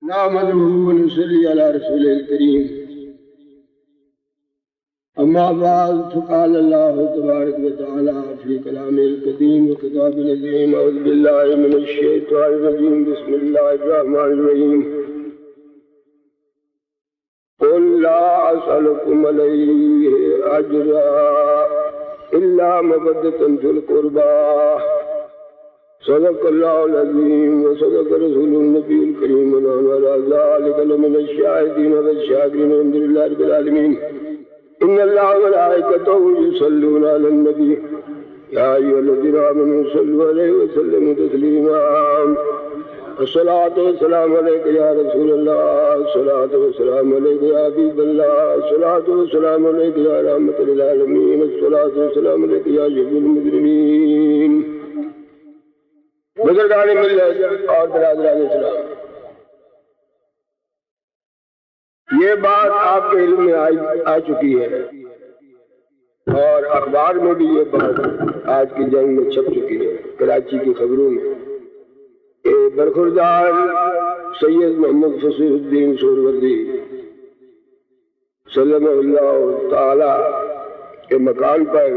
نحمده ونصلي على رسوله الكريم. أما بعد فقال الله تبارك وتعالى في كلامه القديم وكتابه العظيم. أعوذ بالله من الشيطان الرجيم. بسم الله الرحمن الرحيم. قل لا أسألكم عليه أجرا إلا مودة في القربى. صدق الله العظيم وصدق رسول النبي الكريم ونحن على ذلك لمن الشاهدين والشاكرين الحمد لله رب العالمين. إن الله وملائكته يصلون على النبي يا أيها الذين آمنوا صلوا عليه وسلموا تسليما. الصلاة والسلام عليك يا رسول الله. الصلاة والسلام عليك يا حبيب الله. الصلاة والسلام عليك يا رحمة للعالمين. الصلاة والسلام عليك يا شفيع المذنبين. بزرگان ملت اور برادران اسلام، یہ بات آپ کے علم میں آ چکی ہے اور اخبار میں بھی یہ بات آج کی جنگ میں چھپ چکی ہے، کراچی کی خبروں میں کہ برخوردار سید محمد فصیح الدین سہروردی صلی اللہ تعالی کے مکان پر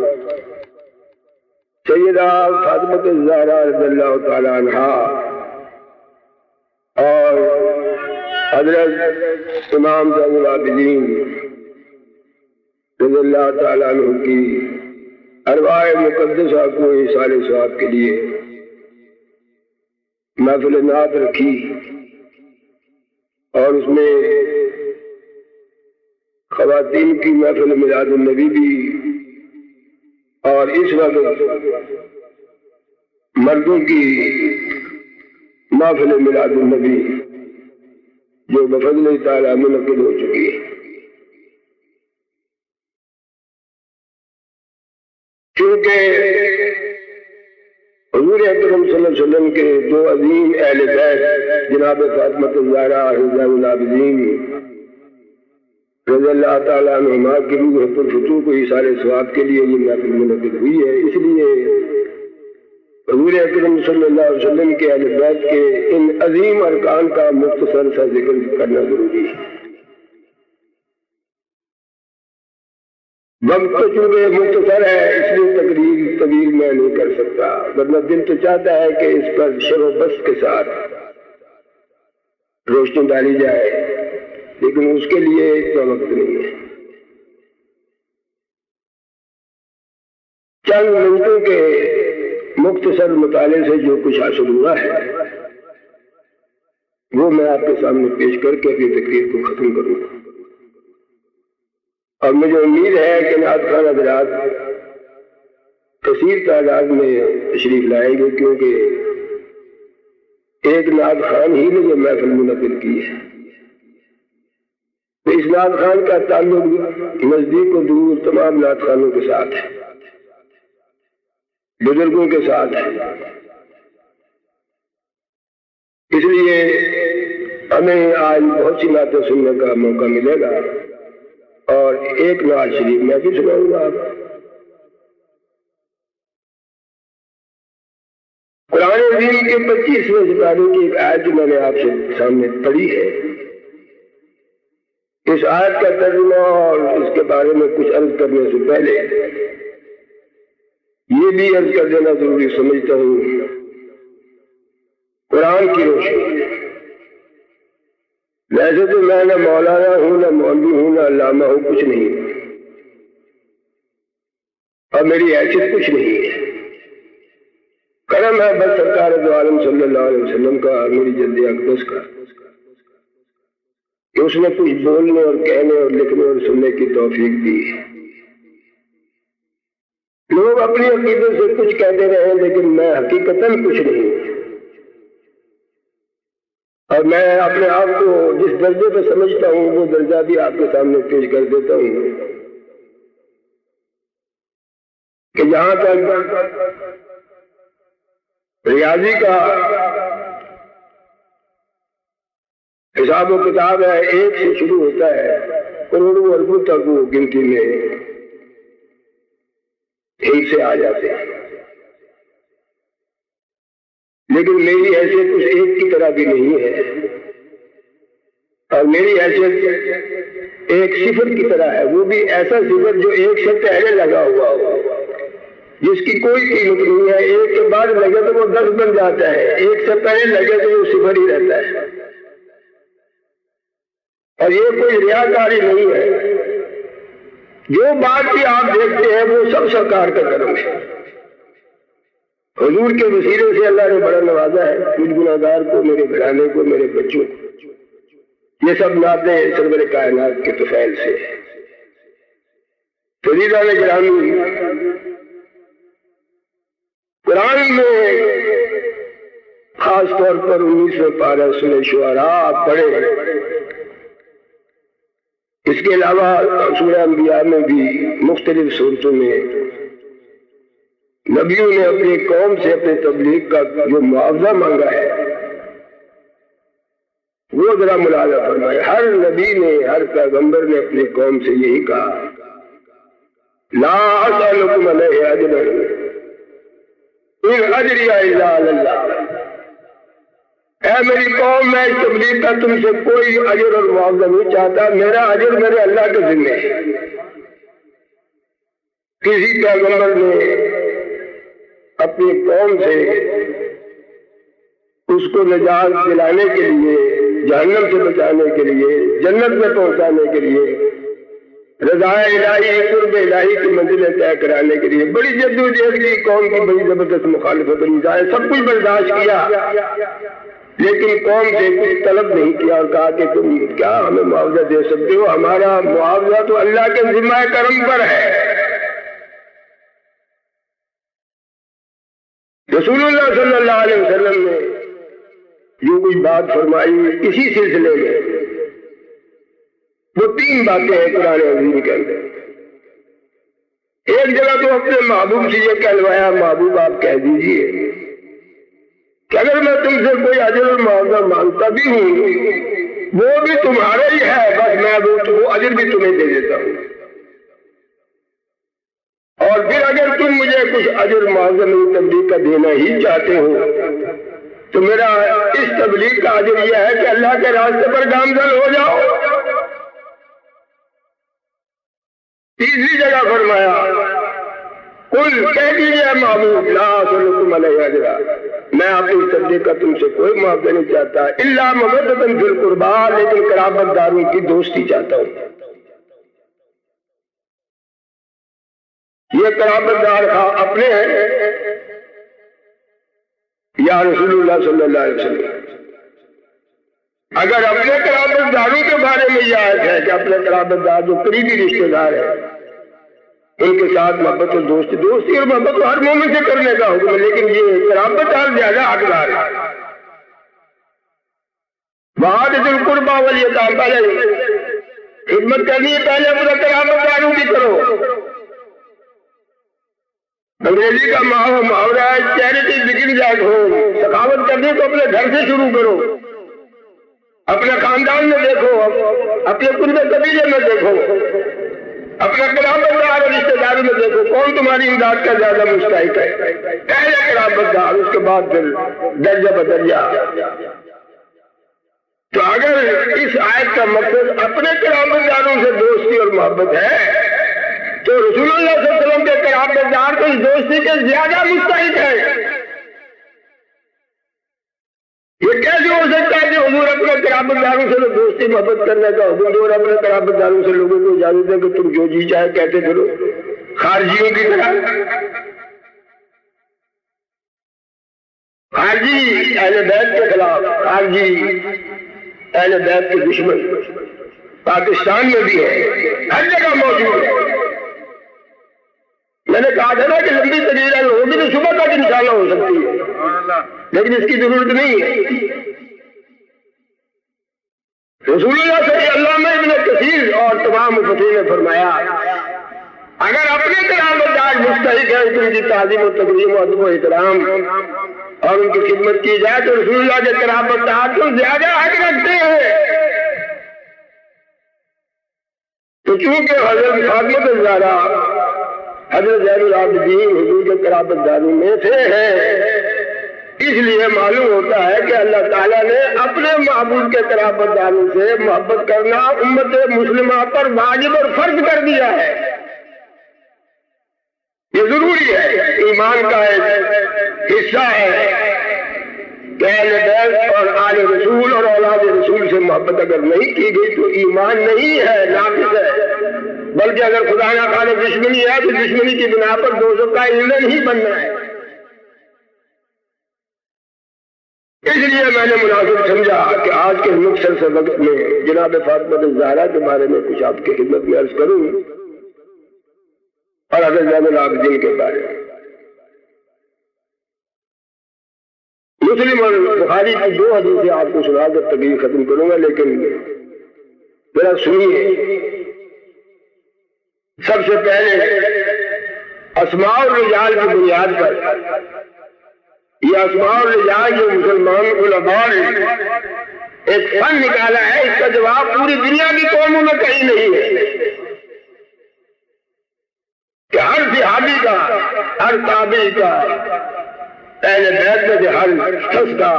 سیدہ فاطمہ الزہرا رضی اللہ تعالی عنہا اور حضرت امام زین العابدین رضی اللہ تعالی عنہ کی ارواح مقدسہ کو ایصال ثواب کے لیے محفل نعت رکھی اور اس میں خواتین کی محفل میلاد النبی بھی، اور اس وقت مردوں کی محفل میلاد النبی جو بفضل تعالی منعقد ہو چکی ہے. کیونکہ حضور اکرم صلی اللہ علیہ وسلم کے دو عظیم اہل بیت جناب فاطمہ الزہرا زین العابدین رضی اللہ تعالیٰ عنہما کی روح پرفتوح کو ایصال ثواب کے لیے یہ محفل منعقد ہوئی ہے. اس لیے حضور اکرم صلی اللہ علیہ وسلم کے اہل بیت کے ان عظیم ارکان کا مختصر سا ذکر کرنا ضروری ہے. وقت تو چونکہ مختصر ہے اس لیے تقریر طویل میں نہیں کر سکتا، ورنہ دل تو چاہتا ہے کہ اس پر شر و بس کے ساتھ روشنی ڈالی جائے، لیکن اس کے لیے اتنا وقت نہیں ہے. چند منٹوں کے مختصر مطالعے سے جو کچھ حاصل ہوا ہے وہ میں آپ کے سامنے پیش کر کے اپنی تقریر کو ختم کروں گا. اور مجھے امید ہے کہ نعت خوان حضرات کثیر تعداد میں تشریف لائیں گے، کیونکہ ایک نعت خوان ہی نے یہ محفل منعقد کی ہے. تو اس نعت خوان کا تعلق نزدیک و دور تمام نعت خوانوں کے ساتھ ہے، بزرگوں کے ساتھ ہے. اس لیے ہمیں آج بہت سی نعتیں سننے کا موقع ملے گا اور ایک نعت شریف میں بھی سناؤں گا. قرآن عظیم کے 25ویں سپارے کی ایک آیت جو میں نے آپ سے سامنے پڑھی ہے، اس آیت کا ترجمہ اور اس کے بارے میں کچھ عرض کرنے سے پہلے یہ بھی عرض کر دینا ضروری سمجھتا ہوں. قرآن کی روشنی، ویسے تو میں نہ مولانا ہوں، نہ مولوی ہوں، نہ علامہ ہوں، کچھ نہیں، اور میری حیثیت کچھ نہیں ہے. کرم ہے بس سرکار دو عالم صلی اللہ علیہ وسلم کا، میری جد اقدس کا، کہ اس نے کچھ بولنے اور کہنے اور لکھنے اور سننے کی توفیق دی. لوگ اپنی عقیدے سے کچھ کہتے رہے لیکن میں حقیقتاً کچھ نہیں، اور میں اپنے آپ کو جس درجے پہ سمجھتا ہوں وہ درجہ بھی آپ کے سامنے پیش کر دیتا ہوں کہ جہاں تک ریاضی کا حساب و کتاب ہے، ایک سے شروع ہوتا ہے، کروڑوں اربوں تک وہ گنتی میں ایک سے آ جاتے ہیں. لیکن میری حیثیت اس ایک کی طرح بھی نہیں ہے. اور میری حیثیت ایک صفر کی طرح ہے، وہ بھی ایسا صفر جو ایک سے پہلے لگا ہوا ہو، جس کی کوئی قیمت نہیں ہے، ایک کے بعد لگے تو وہ 10 بن جاتا ہے، ایک سے پہلے لگے تو وہ صفر ہی رہتا ہے۔ اور یہ کوئی ریاکاری نہیں ہے، جو بات بھی آپ دیکھتے ہیں وہ سب سرکار کا کرم ہے۔ حضور کے وسیلے سے اللہ نے بڑا نوازا ہے، مجھ گناہگار کو، میرے گھرانے کو، میرے بچوں کو۔ یہ سب نعمتیں سرور کائنات کے طفیل سے۔ عزیزان گرامی، قرآن میں خاص طور پر 19 پارہ سورہ شعراء آپ پڑھیں، اس کے علاوہ سورہ انبیاء میں بھی مختلف صورتوں میں نبیوں نے اپنی قوم سے اپنے تبلیغ کا جو معاوضہ مانگا ہے وہ ذرا ملاحظہ فرمائے۔ ہر نبی نے، ہر پیغمبر نے اپنی قوم سے یہی کہا، لا اسألکم علیہ اجرا ان اجری الا علی اللہ۔ اے میری قوم، میں اس تبلیغ کا تم سے کوئی اجر اور معاوضہ نہیں چاہتا، میرا اجر میرے اللہ کے ذمہ ہے۔ کسی پیغمبر نے اپنی قوم سے اس کو نجات دلانے کے لیے، جہنم سے بچانے کے لیے، جنت میں پہنچانے کے لیے، رضا الہی، قرب الہی کی منزلیں طے کرانے کے لیے بڑی جدوجہد کی، قوم کی بڑی زبردست مخالفت رضائے سب کچھ برداشت کیا، لیکن قوم سے کچھ طلب نہیں کیا اور کہا کہ تم کیا ہمیں معاوضہ دے سکتے ہو؟ ہمارا معاوضہ تو اللہ کے ذمہ کرم پر ہے۔ رسول اللہ صلی اللہ علیہ وسلم نے جو کوئی بات فرمائی اسی سلسلے میں، وہ 3 باتیں ہیں قرآن عظیم کے اندر۔ ایک جگہ تو اپنے محبوب سے یہ کہلوایا، محبوب آپ کہہ دیجئے کہ اگر میں تم سے کوئی اجر اور معاوضہ مانگتا بھی ہوں وہ بھی تمہارا ہی ہے، بس میں وہ اجر بھی تمہیں دے دیتا ہوں، اور پھر اگر تم مجھے کچھ اجر معاوضہ میری تبلیغ کا دینا ہی چاہتے ہو تو میرا اس تبلیغ کا اجر یہ ہے کہ اللہ کے راستے پر گامزن ہو جاؤ۔ تیسری جگہ فرمایا، قل کہہ دیجیے محبوب، لا اسألکم علیہ اجرا، میں اپنی تبلیغ کا تم سے کوئی معاوضہ نہیں چاہتا، الا مودۃ فی القربی، لیکن قرابت داروں کی دوستی چاہتا ہوں۔ یہ قرابت دار اپنے ہیں یا رسول اللہ صلی اللہ علیہ وسلم؟ اگر اپنے قرابت داروں کے بارے میں یہ آیت ہے کہ اپنے قرابت دار جو قریبی رشتے دار ہیں ان کے ساتھ محبت اور دوستی اور محبت تو ہر مومن سے کرنے کا حکم ہے، لیکن یہ قرابت دار زیادہ حقدار ہے۔ وعدۃ القربی والیتامی، پہلے خدمت کرنی ہے، پہلے اپنے قرابت داروں کی کرو۔ انگریزی کا محاورہ ہے چیریٹی بگنز ایٹ ہوم، سخاوت کرنی تو اپنے گھر سے شروع کرو، اپنے خاندان میں دیکھو، اپنے قرب قبیلے میں دیکھو، اپنے قرابت دار اور رشتے داروں میں دیکھو، کون تمہاری امداد کا زیادہ مستحق ہے؟ پہلے قرابت دار، اس کے بعد پھر درجہ بدرجہ۔ تو اگر اس آیت کا مقصد اپنے قرابت داروں سے دوستی اور محبت ہے تو رسول اللہ صلی اللہ علیہ وسلم کے قرابت دار تو اس دوستی کے زیادہ مستحق ہے۔ یہ کیسے ہو سکتا ہے کہ حضور اپنے قرابت داروں سے دوستی محبت کرنے کا حکم دے اور اپنے قرابت داروں سے لوگوں کو اجازت دے کہ تم جو جی چاہے کہتے پھرو خارجیوں کی طرح؟ خارجی اہل بیت کے خلاف، خارجی اہل بیت کے دشمن پاکستان میں بھی ہے، ہر جگہ موجود ہے۔ میں نے کہا تھا نا کہ لمبی تقریر ہوگی تو صبح تک انشاءاللہ ہو سکتی ہے، لیکن اس کی ضرورت نہیں ہے۔ رسول اللہ صلی اللہ علیہ ابن کثیر اور تمام مفسرین نے فرمایا اگر اپنے قرابت دار مستحق ہے ان کی تعظیم و تکریم و ادب و احترام اور ان کی خدمت کی جائے تو رسول اللہ کے قرابت دار تو زیادہ حق رکھتے ہیں۔ تو چونکہ حضرت فاطمہ الزہرا حضرت زین العابدین حضور کے قرابت داروں میں سے ہیں، اس لیے معلوم ہوتا ہے کہ اللہ تعالیٰ نے اپنے محبوب کے قرابت داروں سے محبت کرنا امت مسلمہ پر واجب اور فرض کر دیا ہے. یہ ضروری ہے، ایمان کا ایک حصہ ہے کہ اہل بیت اور آل رسول اور اولاد رسول سے محبت اگر نہیں کی گئی تو ایمان نہیں ہے، ناقص ہے. بلکہ اگر خدا نہ خواستہ دشمنی ہے تو دشمنی کی بنا پر دوزخ کا ایندھن ہی بننا ہے. اس لیے میں نے مناسب سمجھا کہ آج کے مختصر سے وقت میں جناب فاطمہ الزہرا کے بارے میں کچھ آپ کی خدمت میں عرض کروں اور حضرت زین العابدین کے بارے میں. مسلم اور بخاری کی 2 حدیثیں آپ کو سنا کر تقریر ختم کروں گا، لیکن ذرا سنیے. سب سے پہلے اسماء الرجال کی بنیاد پر یہ اسماء الرجال جو مسلمان علماء نے ایک فن نکالا ہے، اس کا جواب پوری دنیا کی قوموں میں کہیں نہیں ہے کہ ہر صحابی کا، ہر تابعی کا، اہل بیت میں سے ہر شخص کا،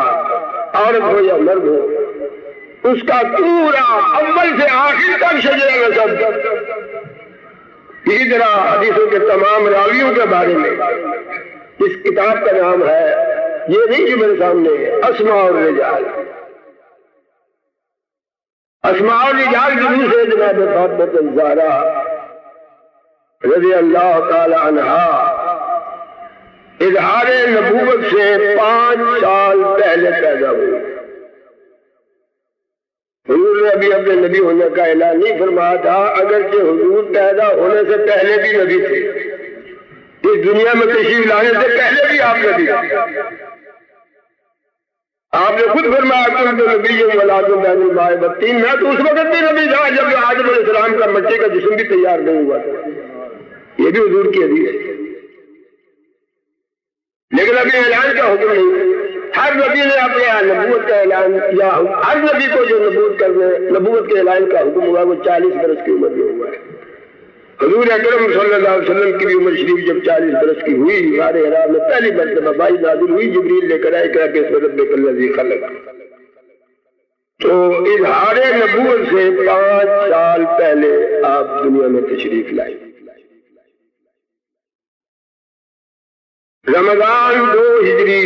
عورت ہو یا مرد ہو، اس کا پورا اول سے آخر تک شجرہ نسب. اسی طرح حدیثوں کے تمام راویوں کے بارے میں اس کتاب کا نام ہے، یہ نہیں جو میرے سامنے ہے، اسماء الرجال. اسماء الرجال کی روح سے جناب فاطمہ الزہرا رضی اللہ تعالی عنہا اظہار نبوت سے 5 سال پہلے پیدا ہوئی. حضور نے ابھی اپنے نبی ہونے کا اعلان نہیں فرمایا تھا، اگرچہ حضور پیدا ہونے سے پہلے بھی نبی تھے. اس دنیا میں تشریف لانے سے پہلے بھی آپ نبی تھے. آپ نے خود فرمایا کل تو نبی ولاد بین الماء والطین، میں تو اس وقت بھی نبی تھا جب آدم علیہ السلام کا بچے کا جسم بھی تیار نہیں ہوا تھا. یہ بھی حضور کی حدیث ہے، لیکن ابھی اعلان کا حکم نہیں. ہر نبی نے اپنے نبوت کا اعلان، یا ہر نبی کو جو نبوت کے اعلان کا حکم ہوا وہ 40 برس کی عمر میں ہوا ہے. حضور اکرم صلی اللہ علیہ وسلم کی بھی عمر شریف جب 40 برس کی ہوئی، غار حرا میں پہلی مرتبہ وحی نازل ہوئی، جبریل لے کر آئے کہ بسم ربک الذی خلق. تو اظہار نبوت سے 5 سال پہلے آپ دنیا میں تشریف لائے. رمضان 2 ہجری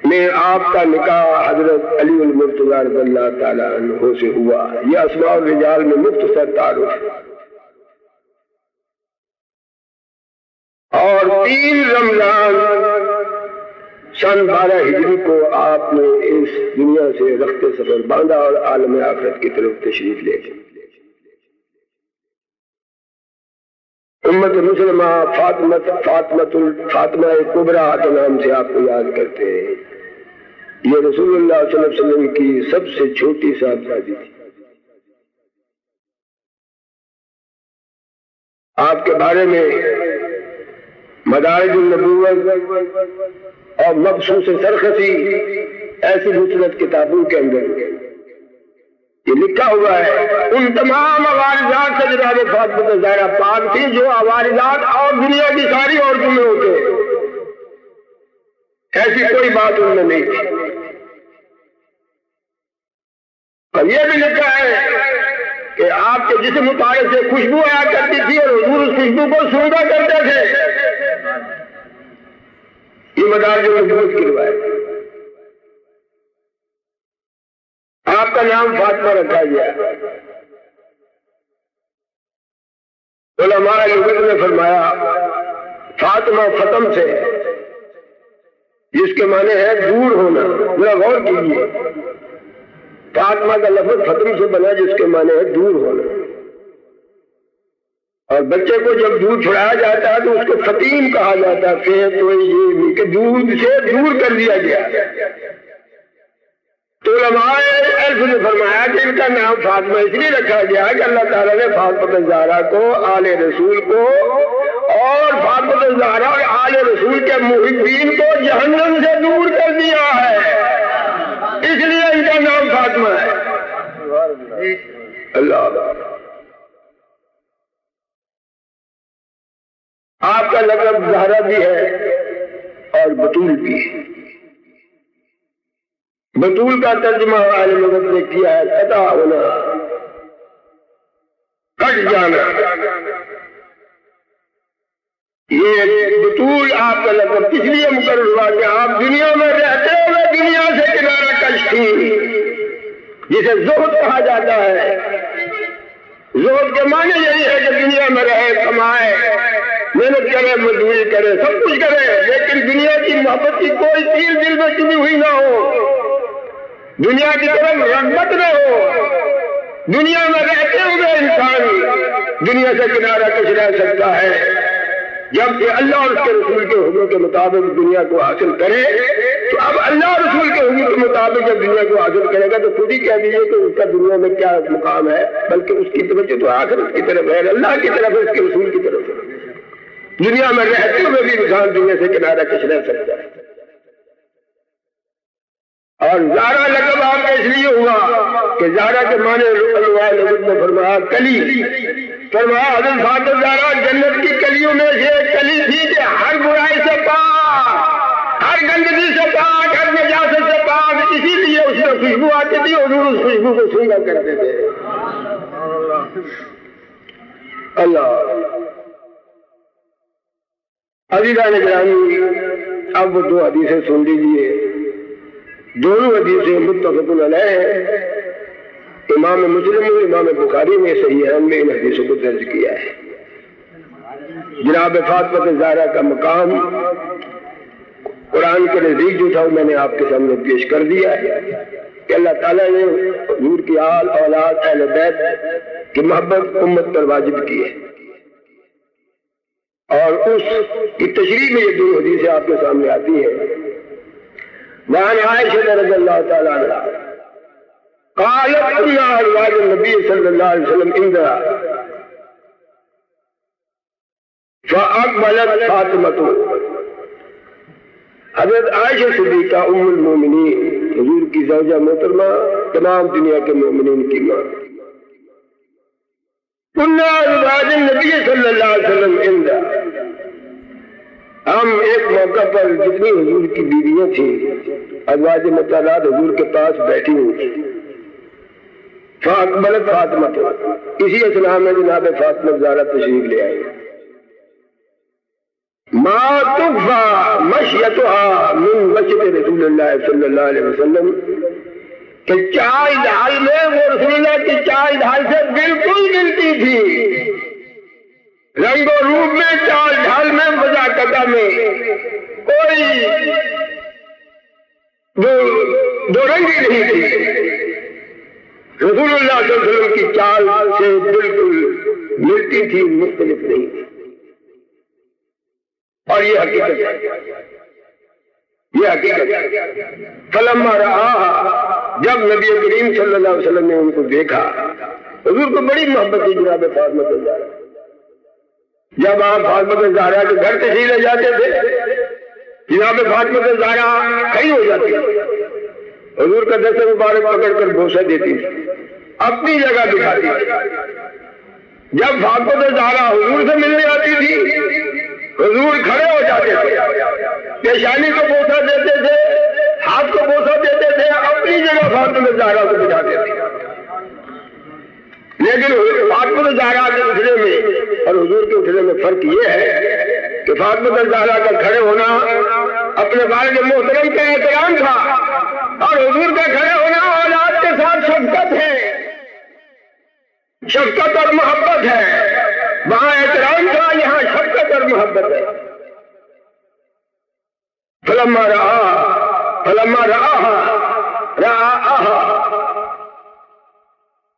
میں آپ کا نکاح حضرت علی المرتضیٰ رضی اللہ تعالیٰ عنہ سے ہوا. یہ اسماء الرجال میں مختصر تعارف ہے. اور 3 رمضان سن 12 ہجری کو آپ نے اس دنیا سے رخت سفر باندھا اور عالم آخرت کی طرف تشریف لے گئے. امت مسلمہ فاطمہ کبریٰ کے نام سے آپ کو یاد کرتے ہیں. یہ رسول اللہ صلی اللہ علیہ وسلم کی سب سے چھوٹی صاحبزادی تھی. آپ کے بارے میں مدارج النبوت اور مبسوط سرخسی ایسی مصنف کتابوں کے اندر یہ لکھا ہوا ہے. ان تمام عوارضات سے جناب فاطمہ الزہرا پاک تھی جو عوارضات اور دنیا کی ساری عورتوں میں ہوتے ہیں. ایسی کوئی بات ان میں نہیں تھی. اور یہ بھی لکھا ہے کہ آپ کے جسم مطالعے سے خوشبو آیا کرتی تھی اور حضور اس خوشبو کو سونگا کرتے تھے. یہ مدارج النبوت کی روایت. آپ کا نام فاطمہ رکھا گیا. علماء لغت نے فرمایا فاطمہ فتم سے ہے، جس کے معنی ہے دور ہونا. ذرا غور کیجیے، فاطمہ کا لفظ فتم سے بنا جس کے معنی ہے دور ہونا. اور بچے کو جب دودھ چھڑایا جاتا ہے تو اس کو فتیم کہا جاتا ہے. پھر تو یہ کہ دودھ سے دور کر دیا گیا. تو علماء عرف نے فرمایا کہ ان کا نام فاطمہ اس لیے رکھا گیا کہ اللہ تعالیٰ نے فاطمہ الزہرا کو، آل رسول کو اور فاطمہ الزہرا اور آل رسول کے محبین کو جہنم سے دور کر دیا ہے، اس لیے ان کا نام فاطمہ ہے. اللہ آپ کا لقب زہرا بھی ہے اور بطول بھی. بطول کا ترجمہ اہل لغت نے کیا ہے قطع ہونا، کٹ جانا. یہ بطول آپ کا لفظ کس لیے مقرر ہوا کہ آپ دنیا میں رہتے ہوئے دنیا سے کنارہ کش تھی، جسے زہد کہا جاتا ہے. زہد کے معنی یہی ہے کہ دنیا میں رہے، کمائے، محنت کرے، مزدوری کرے، سب کچھ کرے، لیکن دنیا کی محبت کی کوئی چیز دل میں چنی ہوئی نہ ہو، دنیا کی طرف رغبت نہ ہو. دنیا میں رہتے ہوئے انسان دنیا سے کنارہ کش رہ سکتا ہے جبکہ اللہ اور اس کے رسول کے حکم کے مطابق دنیا کو حاصل کرے. تو اب اللہ اور رسول کے حکم کے مطابق جب دنیا کو حاصل کرے گا تو خود ہی کہہ دیجیے کہ اس کا دنیا میں کیا مقام ہے، بلکہ اس کی توجہ تو آخرت کی طرف ہے، اللہ کی طرف ہے، اس کے رسول کی طرف ہے. دنیا میں رہتے ہوئے بھی انسان دنیا سے کنارہ کش رہ سکتا ہے. اور زارا لقب آپ کا اس لیے ہوا کہ زارا کے معنی لغت نے فرمایا کلی. فرمایا حضرت فاطمہ زارا جنت کی کلیوں میں سے ایک کلی تھی کہ ہر برائی سے پاک، ہر گندگی سے پاک، ہر نجاست سے پاک. اسی لیے اس میں خوشبو آتی تھی اور حضور اس خوشبو کو سونگا کرتے تھے. اللہ عزیزان گرامی، اب وہ دو حدیثیں سن لیجیے. دونوں حدیثیں متفق علیہ ہیں. امام مسلم اور امام بخاری نے صحیحین میں ان حدیثوں کو درج کیا ہے. جناب فاطمہ زہرا کا مقام قرآن کے نزدیک جو تھا وہ میں نے آپ کے سامنے پیش کر دیا ہے کہ اللہ تعالیٰ نے حضور کی آل اولاد اہل بیت کی محبت امت پر واجب کی ہے، اور اس کی تشریح میں یہ دو حدیثیں آپ کے سامنے آتی ہیں. وعن عائشہ رضی اللہ تعالی عنہ قالت كنا ازواج النبي صلی اللہ علیہ وسلم عندها فاقبلت فاطمہ. حضرت عائشہ صدیقہ ام المومنین، حضور کی زوجہ محترمہ، تمام دنیا کے مومنین کی ماں. كنا ازواج النبي صلی اللہ علیہ وسلم عندها، ہم ایک موقع پر جتنی حضور کی بیویاں تھیں ازواج مطہرات حضور کے پاس بیٹھی ہوئی تھی. فاقبلت فاطمہ، اسی اثناء میں جناب فاطمہ زہرا تشریف لے آئی. ما تخفى مشيتها من مشية رسول اللہ صلی اللہ علیہ وسلم، کہ چال ڈھال میں وہ رسول اللہ کی چال ڈھال سے بالکل ملتی تھی. رنگ و روپ میں، چال ڈھال میں، وضاحت میں کوئی دو رنگی نہیں تھی. رسول اللہ صلی اللہ علیہ وسلم کی چال سے بالکل ملتی تھی، مختلف نہیں تھی. اور یہ حقیقت ہے، یہ حقیقت. فلما رآہا، جب نبی کریم صلی اللہ علیہ وسلم نے ان کو دیکھا، حضور کو بڑی محبت تھی جناب فاطمہ زہرا. جب آپ فاطمہ زہرا کے گھر تشریف لے جاتے تھے، جناب فاطمہ زہرا کھڑی ہو جاتی، حضور کا دست مبارک پکڑ کر بوسہ دیتی، اپنی جگہ بٹھاتی. جب فاطمہ زہرا حضور سے ملنے آتی تھی، حضور کھڑے ہو جاتے تھے، پیشانی کو بوسہ دیتے تھے، ہاتھ کو بوسہ دیتے تھے، اپنی جگہ فاطمہ زہرا کو بٹھاتے تھے. لیکن فاطمہ زہرا کے اٹھنے میں اور حضور کے اٹھنے میں فرق یہ ہے کہ فاطمہ زہرا کا کھڑے ہونا اپنے والد محترم کا احترام تھا، اور حضور کا کھڑے ہونا اولاد کے ساتھ شفقت ہے، شفقت اور محبت ہے. وہاں احترام تھا، یہاں شفقت اور محبت ہے. فلما رآہا،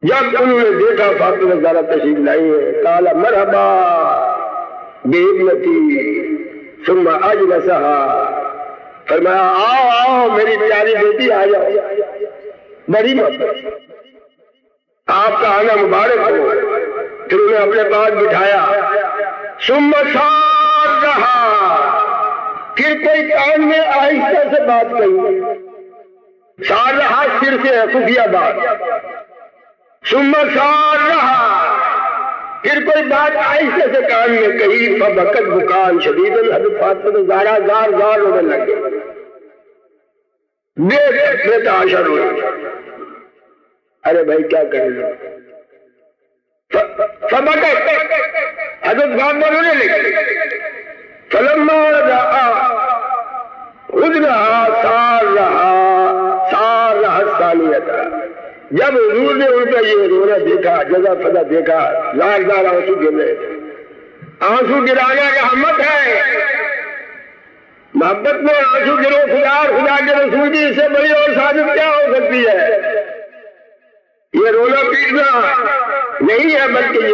جب انہوں نے دیکھا فاطمہ زہرا تشریف لائی ہے، قال مرحبا بابنتی ثم اجلسها، فرمایا آؤ آؤ میری پیاری بیٹی آ جاؤ. بڑی محبت، آپ کا آنا مبارک ہو. پھر انہیں اپنے پاس بٹھایا. ثم سارها، پھر کوئی کان میں آہستہ سے بات کہی. سارها سر سے ہے، خفیہ بات. ثم سارها، پھر کوئی بات آہستہ سے کان میں کہی، فبکت بکان شدید، حضرت فاطمہ زہرا زار زار رونے لگے، دیکھ میں تاشا رونے، ارے بھائی کیا کر رہے فبکت، حضرت فاطمہ رونے لگے، فلما رجع حضرہا سار رہا ثانیتا، جب حضور نے ان کا یہ رونا دیکھا، جزا فضا دیکھا، لاردار آنسو گر رہے تھے، آنسو گرانا رحمت ہے، محبت میں آنسو گرو خدا کے رسول کی، اس سے بڑی اور سعادت کیا ہو سکتی ہے؟ یہ رونا پیٹنا نہیں ہے، بلکہ یہ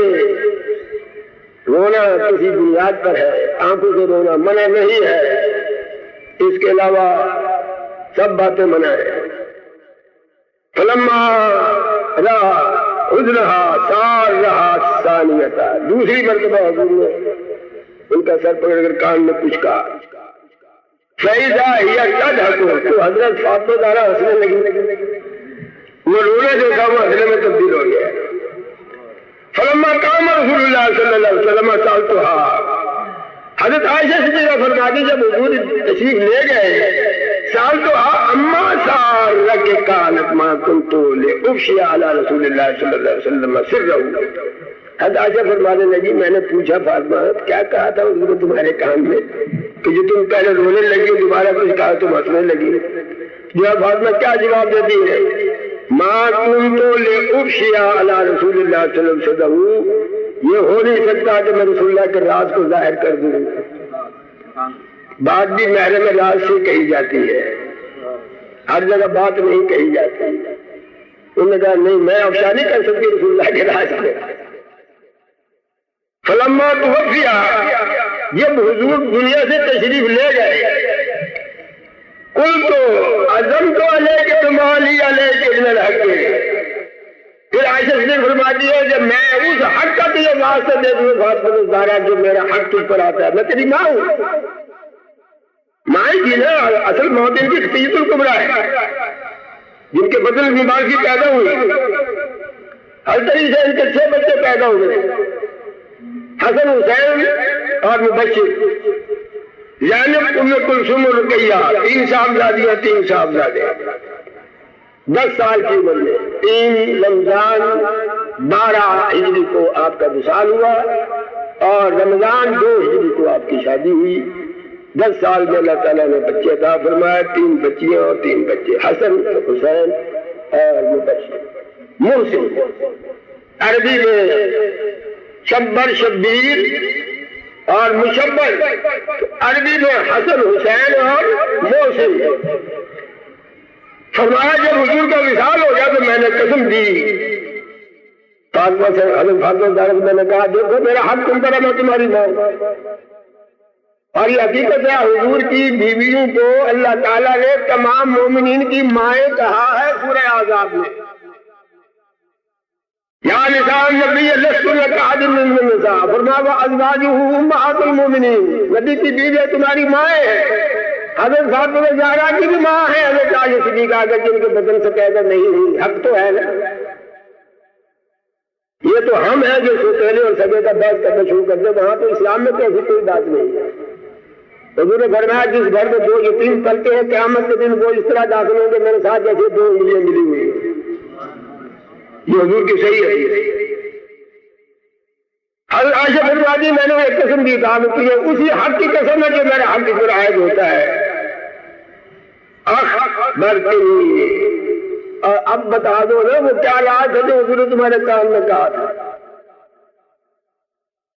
رونا کسی بنیاد پر ہے، آنکھوں سے رونا منع نہیں ہے، اس کے علاوہ سب باتیں منع ہے۔ فلما رہا حضرہا سار رہا ثانیتا، دوسری مرتبہ حضور نے ان کا سر پکڑ کر کان میں کچھ کہا، فَإِذَا هِيَ تَضْحَكُ، تو حضرت فاطمہ زہرا ہنسنے لگی، وہ رونے سے تھا وہ ہنسنے میں تبدیل ہو گیا۔ فلما قام رسول اللہ صلی اللہ علیہ وسلم سألتها، حضرت عائشہ صدیقہ فرماتی جب حضور تشریف لے گئے، سألتها اما سارک کانت ما کنت لأفشی علی رسول اللہ صلی اللہ علیہ وسلم سرہ، حضرت عائشہ فرمانے لگی میں نے پوچھا فاطمہ کیا کہا تھا حضور تمہارے کان میں کہ جو تم پہلے رونے لگی دوبارہ کچھ کہا تم ہنسنے لگی؟ جو فاطمہ کیا جواب دیتی ہے، ما کنت لأفشی علی رسول اللہ صلی اللہ علیہ وسلم، یہ ہو نہیں سکتا کہ میں رسول اللہ کے راز کو ظاہر کر دوں، بات بھی محرم راز سے کہی جاتی ہے، ہر جگہ بات نہیں کہی جاتی۔ انہوں نے کہا نہیں میں افشا نہیں کر سکتی رسول اللہ کے راز میں۔ فلما توفیا، جب حضور دنیا سے تشریف لے گئے، قلت عزمت علیک بمالی علیک ابن الحق، پھر عائشہ صدیقہ فرماتی ہے جب میں اس حق کا تجھے واسطہ دے دوں فاطمہ زہرا جو میرا حق تجھ پر آتا ہے، میں تیری ماں ہوں، ماں ہی تھی نا، اصل موت ان کی خطیت الکبریٰ ہے جن کے بدن میں باقی پیدا ہوئی، ہر طریقے سے ان کے 6 بچے پیدا ہوئے، حسن حسین اور مبشر، زینب ام کلثوم رقیہ، 3 صاحبزادیاں 3 صاحبزادے، 10 سال کی عمر میں 3 رمضان 12 ہجری کو آپ کا وصال ہوا اور رمضان 2 ہجری کو آپ کی شادی ہوئی۔ 10 سال میں اللہ تعالیٰ نے بچے عطا فرمایا، 3 بچیاں اور 3 بچے، حسن حسین اور مبشر۔ محسن عربی میں شبر شبیر اور مشبر، عربی میں حسن حسین اور محسن۔ فرمایا جب حضور کا وصال ہو گیا تو میں نے قسم دی فاطمہ سے، حضرت فاطمہ زہرا سے میں نے کہا دیکھو میرا حق تم پر ہے، میں تمہاری ماں، اور یہ حقیقت ہے حضور کی بیویوں کو اللہ تعالیٰ نے تمام مومنین کی مائیں کہا ہے سورہ احزاب میں، یا نساء النبی لستن کأحد من النساء، فرمایا وازواجہ امہات المؤمنین، نبی کی بیویاں تمہاری مائیں ہیں، حضرت فاطمہ زہرا کی بھی ماں ہے، حضرت عائشہ صدیقہ اگر جن کے بدن سے پیدا نہیں ہوئی، حق تو ہے نا، یہ تو ہم ہیں جو سوتیلے اور سگے کا بحث کرنا شروع کر دیں، وہاں تو اسلام میں تو ایسی کوئی بات نہیں ہے۔ حضور نے فرمایا جس گھر میں 2 یتیم پلتے ہیں قیامت کے دن وہ اس طرح داخل ہوں گے میرے ساتھ جیسے 2 انگلیاں ملی ہوئی ہیں، یہ حضور کی صحیح ہے۔ حضرت عائشہ فرماتی میں نے ایک قسم کی کہا کی ہے، اسی حق کی قسم ہے جو میرا حق اس پر عائد ہوتا ہے، برتنی، اور اب بتا دو نا وہ کیا راز ہے جو حضور نے تمہارے کان میں کہا تھا؟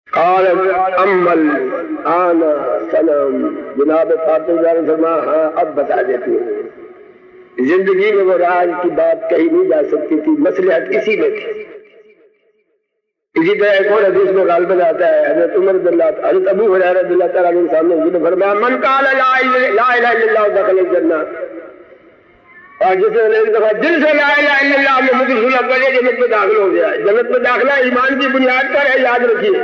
قالت امل آنا سلام، جناب فاطمہ زہرا فرمایا ہاں اب بتا دیتی ہوں، زندگی میں وہ راز کی بات کہی نہیں جا سکتی تھی، مصلحت اسی میں تھی۔ اسی طرح ایک اور حدیث میں غالباً آتا ہے حضرت عمر رضی اللہ عنہ، حضرت ابو ہریرہ رضی اللہ تعالیٰ عنہ سامنے حضور نے فرمایا من قال لا الہ الا اللہ دخل الجنہ، اور جس نے ایک دفعہ دل سے لا الہ الا اللہ محمد رسول اللہ کہے جنت میں داخل ہو گیا ہے۔ جنت میں داخلہ ایمان کی بنیاد پر ہے، یاد رکھیے،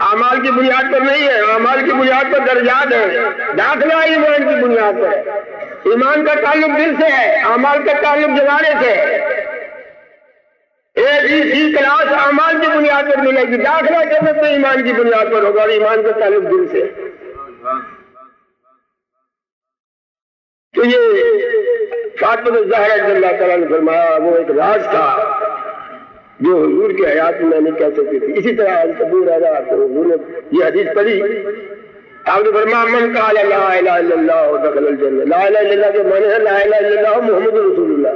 اعمال کی بنیاد پر نہیں ہے، اعمال کی بنیاد پر درجات ہیں، داخلہ ایمان کی بنیاد پر ہے۔ ایمان کا تعلق دل سے ہے، اعمال کا تعلق جوارے سے ہے۔ ایک اسی کلاس اعمال کی بنیاد پر ملے گی. داخلہ جنت میں ایمان کی بنیاد پر ہوگا اور ایمان کا تعلق دل سے. تو یہ فاطمہ الزہرا رضی اللہ تعالیٰ نے فرمایا وہ ایک راز تھا جو حضور کی حیات میں نہیں کہہ سکتی تھی. اسی طرح ابو ہریرہ کو حضور نے یہ حدیث پڑھی. آپ نے فرمایا من قال لا الہ الا اللہ دخل الجنہ. لا الہ الا اللہ کے معنی ہے لا الہ الا اللہ محمد رسول اللہ.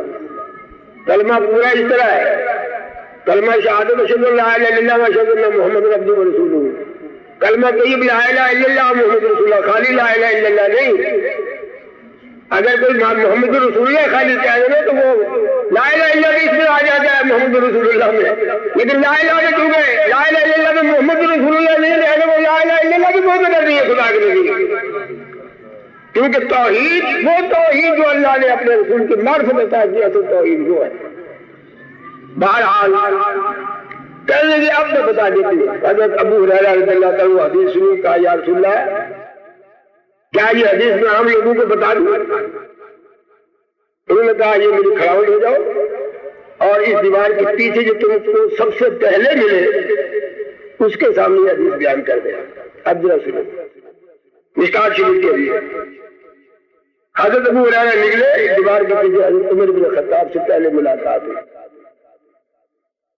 کلمہ پورا اس طرح ہے. کلمہ شہادت اشہد ان لا الہ الا اللہ واشہد ان محمد عبدہ ورسولہ. کلمہ طیب لا الہ الا اللہ محمد رسول اللہ. خالی لا الہ الا اللہ نہیں. اگر کوئی محمد رسول اللہ خالی کہہ دے تو وہ لا الہ الا اللہ اس میں آ جاتا ہے محمد رسول اللہ میں. لیکن لا الہ الا چونکہ لا الہ الا اللہ میں محمد رسول اللہ نہیں لہذا وہ لا الہ الا اللہ بھی بہت بدل رہی ہے خدا کے نبی. کیونکہ توحید وہ توحید جو اللہ نے اپنے رسول کی معرفت عطا کیا تو توحید وہ ہے. بہرحال کہنے لگے اب میں بتا دیتی ہوں. حضرت ابو ہریرہ رضی اللہ تعالیٰ حدیث سنی. کہا یا رسول اللہ کیا یہ حدیث میں عام لوگوں کو بتا دوں؟ انہوں نے کہا یہ میری کھڑاوٹ ہو جاؤ اور اس دیوار کے پیچھے جو تم کو سب سے پہلے ملے اس کے سامنے حدیث بیان کر دیا. اب ذرا سنو مشکات شریف کے لیے. حضرت ابو ہریرہ نکلے. دیوار کے پیچھے حضرت عمر بن خطاب سے پہلے ملاقات ہوئی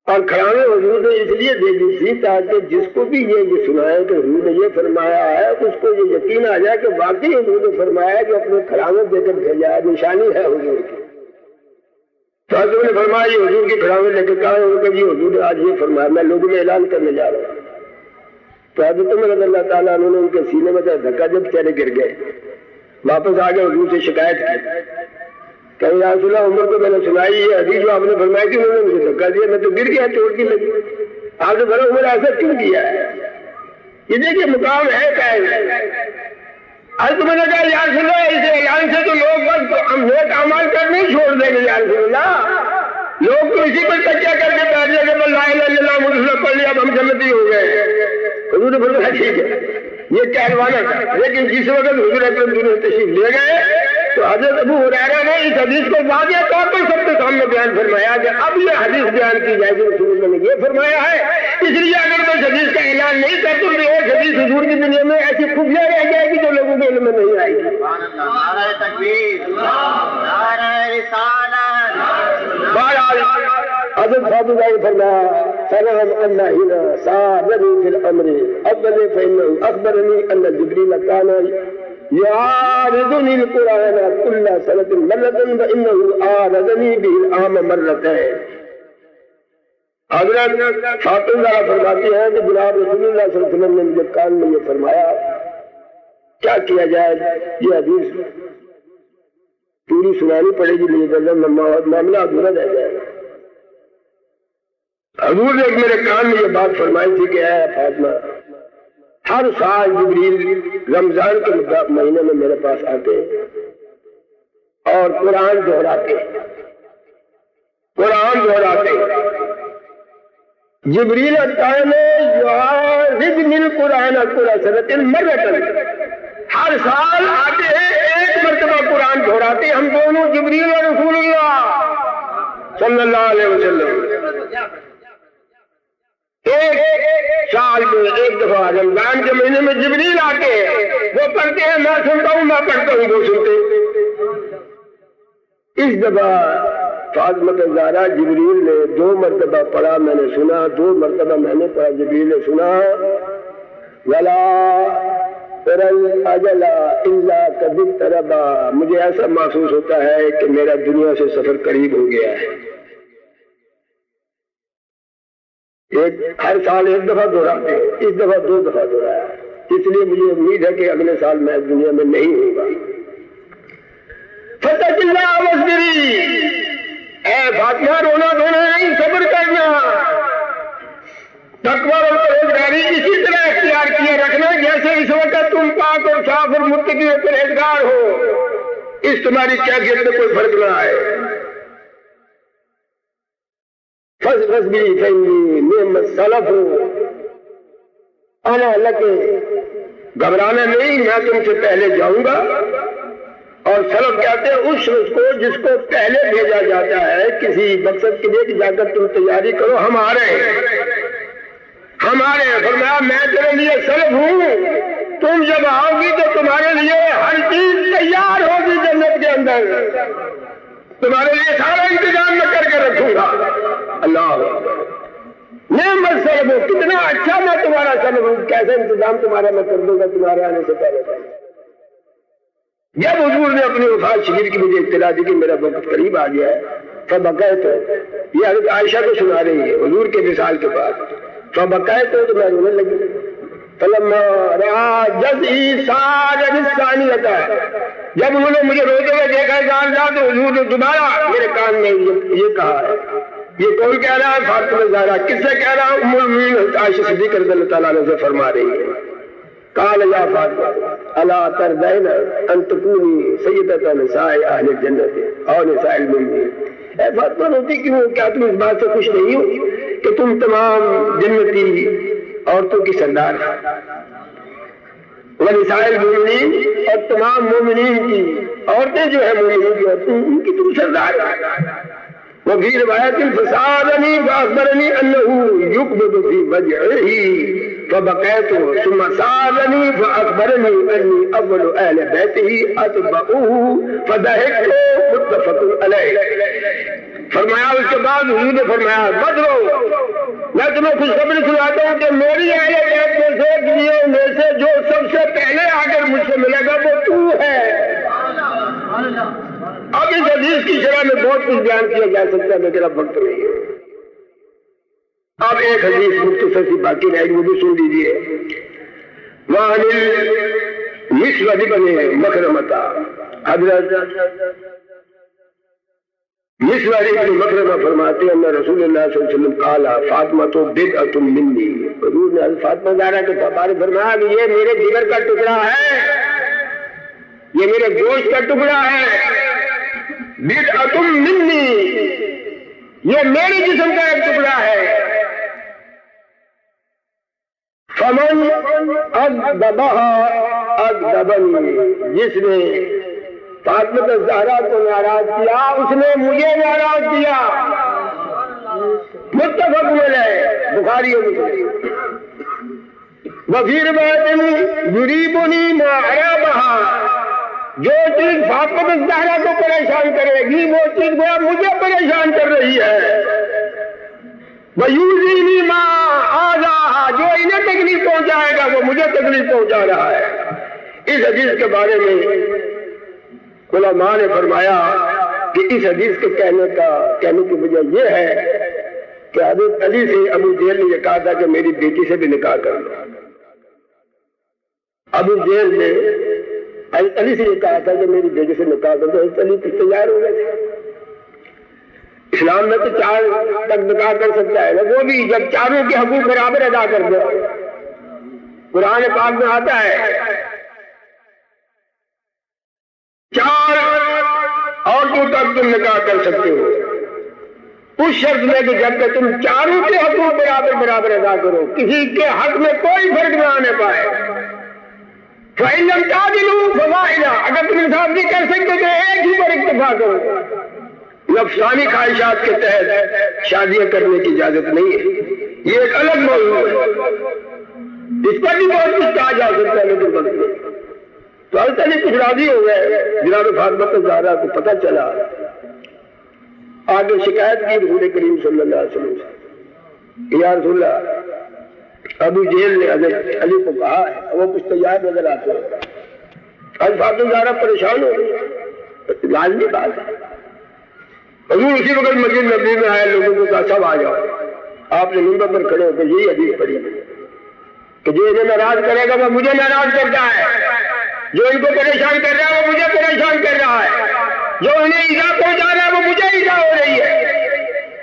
اور کھڑاوے حضور نے اس لیے دے دی تھی تاکہ جس کو بھی یہ سنائے کہ حضور نے یہ فرمایا ہے اس کو یہ یقین آ جائے کہ واقعی حضور نے فرمایا کہ اپنے کھڑاوے دے کر بھیجا ہے. نشانی ہے حضور کی. تو حضور نے فرمایا یہ حضور کی کھڑاوے لے کے کہا کہ جی حضور نے آج یہ فرمایا میں لوگوں میں اعلان کرنے جا رہا ہوں. تو حضرت عمر رضی اللہ تعالیٰ عنہ نے ان کے سینے میں دھکا جب چہرے گر گئے واپس آ گئے حضور سے شکایت کی کہ یا رسول اللہ عمر کو میں نے سنائی یہ حدیث جو آپ نے فرمایا کہ انہوں نے مجھے دھکا دیا میں تو گر گیا چوٹ کی لگی. آپ نے فرمایا عمر ایسا کیوں کیا ہے؟ یہ دیکھیے مقام ہے کیا ہے. حضرت عمر نے کہا یا رسول اللہ اس اعلان سے تو لوگ بس نیک اعمال کرنے ہی چھوڑ دیں گے. یا رسول اللہ لوگ تو اسی پر تکیہ کر کے بیٹھ جائیں گے لا الہ الا اللہ محمد رسول اللہ پڑھ لیا اب ہم جنتی ہو گئے. حضور نے فرمایا ٹھیک ہے یہ کہلوانا تھا. لیکن جس وقت حضور اکرم نے تشریف لے گئے تو حضرت ابو ہریرہ نے اس حدیث کو واضح طور پر سب کے سامنے بیان فرمایا کہ اب یہ حدیث بیان کی جائے جو رسول اللہ نے یہ فرمایا ہے. اس لیے اگر میں اس حدیث کا اعلان نہیں کرتا تو ایک حدیث حضور کی دنیا میں ایسی خفیہ رہ جائے گی جو لوگوں کے علم میں نہیں آئے گی. نعرہ تکبیر نعرہ رسالت. بہرحال حضرت فاطمہ نے فرمایا فلهم ان هنا صابني في الامر اول فانه اخبرني ان جبريل كان يعارضني القرآن كل سنة مرة وانه عارضني به العام مرتين. حضرت فاطمہ فرماتی ہیں کہ جناب رسول اللہ صلی اللہ علیہ وسلم نے مجھے کان میں یہ فرمایا کیا کیا جائے یہ حدیث پوری سنانی پڑے گی نہیں معاملہ ادھورا رہ جائے گا. حضور نے میرے کان میں یہ بات فرمائی تھی کہ اے فاطمہ ہر سال جبریل رمضان کے مہینے میں میرے پاس آتے اور قرآن دہراتے جبریل القرآن کل سنۃ مرۃ. ہر سال آتے ہیں ایک مرتبہ قرآن دہراتے. ہم دونوں جبریل اور رسول اللہ صلی اللہ علیہ وسلم ایک سال میں ایک دفعہ رمضان کے مہینے میں جبریل آتے ہیں وہ پڑھتے ہیں میں سنتا ہوں میں پڑھتا ہوں وہ سنتے. اس دفعہ فاطمہ الزہرا جبریل نے 2 مرتبہ پڑھا میں نے سنا 2 مرتبہ میں نے پڑھا جبریل نے سنا ولا ترل اجلا الا قد اقتربا. مجھے ایسا محسوس ہوتا ہے کہ میرا دنیا سے سفر قریب ہو گیا ہے. ہر سال ایک دفعہ دہراتے ہیں اس دفعہ 2 دفعہ دہرایا. اس لیے مجھے امید ہے کہ اگلے سال میں دنیا میں نہیں ہوں گا. فتح اللہ وصبری. اے فاطمہ رونا دھونا نہیں صبر کرنا. تقویٰ اور پرہیزگاری اسی طرح اختیار کیے رکھنا جیسے اس وقت تم پاک اور صاف اور متقی اور پرہیزگار ہو. اس تمہاری کیفیت میں کوئی فرق نہ آئے. فَاسْبِرِي فَإِنِّي نِعْمَ السَّلَفُ أَنَا لَكِ. گھبرانا نہیں میں تم سے پہلے جاؤں گا اور سلف کہتے ہیں اس شخص کو جس کو پہلے بھیجا جاتا ہے کسی مقصد کے لیے کہ جا کر تم تیاری کرو، ہمارے فرمایا میں تیرے لیے سلف ہوں، تم جب آؤ گی تو تمہارے لیے ہر چیز تیار ہوگی جنت کے اندر، تمہارے لیے سارا انتظام میں کر کے رکھوں گا۔ اللہ نعمت سلف ہو، کتنا اچھا میں تمہارا سلف ہوں، کیسا انتظام تمہارا میں کر دوں گا تمہارے آنے سے پہلے۔ جب حضور نے اپنی وفات شریف کی مجھے اطلاع دی کہ میرا وقت قریب آ گیا ہے، فبکیت، یہ حضرت عائشہ کو سنا رہی ہے حضور کے وصال کے بعد، فبکیت تو میں رونے لگی، فلما رأى جزعی سارا الثانیۃ، جب انہوں نے مجھے روتے ہوئے دیکھا تو حضور نے دوبارہ میرے کان میں یہ کہا ہے، یہ کون کہہ رہا ہے؟ فاطمہ زہرا۔ کس سے کہہ رہا؟ ام المؤمنین عائشہ صدیقہ رضی اللہ تعالیٰ عنہ سے فرما رہی ہے، قال یا فاطمہ الا ترضین ان تکونی سیدۃ نساء اہل الجنۃ او نساء المؤمنین، اے فاطمہ روتی کیوں؟ کیا تم اس بات سے خوش نہیں ہو کہ تم تمام جنتی عورتوں کی سردار ونساء المؤمنین، اور تمام مومنین کی عورتیں جو ہیں مومنین کی عورتیں ان کی تم سردار۔ وفي رواية فسألني فأخبرني أنه يقبض في وجهه فبكيت، ثم سألني فأخبرني أني أول أهل بيته أتبعه فضحكت، متفق عليه۔ فرمایا اس کے بعد حضور نے فرمایا مت رو، میں تمہیں خوشخبری سناتا ہوں کہ میری اہل بیت میں سے گلیوں میں سے جو سب سے پہلے آ کر مجھ سے ملے گا وہ تو ہے۔ اب اس حدیث کی شرح میں بہت کچھ بیان کیا جا سکتا ہے لیکن اب وقت نہیں ہے۔ اب ایک حدیث مختصر سی باقی رہے گی، وہ بھی سن لیجیے۔ وعن المسود بن مخرمہ، حضرت مسود بن مخرمہ فرماتے ہیں ان رسول اللہ صلی اللہ علیہ وسلم قال فاطمہ بدعۃ منی، حضور نے حضرت فاطمہ زہرا کے بارے میں فرمایا کہ یہ میرے جگر کا ٹکڑا ہے، یہ میرے گوشت کا ٹکڑا ہے، بدعۃ منی، یہ میرے جسم کا ایک ٹکڑا ہے۔ فمن اغضبها اغضبنی، جس نے فاطمہ زہرا کو ناراض کیا اس نے مجھے ناراض کیا۔ متفق علیہ، بخاری و مسلم۔ وفی روایت یریبنی ما عیبها، جو چیز فاطمہ زہرا کو پریشان کرے گی وہ چیز وہ مجھے پریشان کر رہی ہے۔ وَيُؤْذِينِي مَا آذَاهَا، جو انہیں تکلیف پہنچائے گا وہ مجھے تکلیف پہنچا رہا ہے۔ اس حدیث کے بارے میں علماء نے فرمایا کہ اس حدیث کے کہنے کی وجہ یہ ہے کہ حضرت علی سے ابو جہل نے یہ کہا تھا کہ میری بیٹی سے بھی نکاح کر لو۔ ابو جہل نے حضرت علی سے یہ کہا تھا کہ میری بیٹی سے نکاح کر دو، حضرت علی تیار ہو گئے تھے۔ اسلام میں تو 4 تک نکاح کر سکتا ہے، وہ بھی جب چاروں کے حقوق برابر ادا کر دو۔ قرآن پاک میں آتا ہے 4 عورتوں تک تم نکاح کر سکتے ہو، اس شرط میں کہ جب تک تم چاروں کے حقوق برابر ادا کرو، کسی کے حق میں کوئی فرق نہ آنے پائے۔ فَإِن لَمْ تَعْدِلُوا فَوَاحِدَةٌ، اگر تم انصاف نہیں کر سکتے تو ایک ہی پر اکتفا کرو۔ نفسانی خواہشات کے تحت شادیاں کرنے کی اجازت نہیں ہے، یہ ایک الگ موضوع ہے، اس پر بھی بہت کچھ کہا جا سکتا ہے لیکن وقت نہیں۔ تو حضرت علی کچھ راضی ہو گئے، جناب فاطمہ زہرا کو پتہ چلا، آگے شکایت کی رسول کریم صلی اللہ علیہ وسلم سے، یا رسول اللہ ابو جہل نے حضرت علی کو کہا ہے، وہ کچھ تیار نظر آتے ہیں۔ حضرت فاطمہ زہرا پریشان ہو گئی، لازمی بات ہے۔ حضور اسی وقت مسجد نبوی میں آئے، لوگوں کو کہا سب آ جاؤ۔ آپ نے منبر پر کھڑے ہو کر یہی حدیث پڑھی کہ جو انہیں ناراض کرے گا وہ مجھے ناراض کرتا ہے، جو ان کو پریشان کر رہا ہے وہ مجھے پریشان کر رہا ہے، جو انہیں ایذا پہنچا رہا ہے وہ مجھے ایذا ہو رہی ہے۔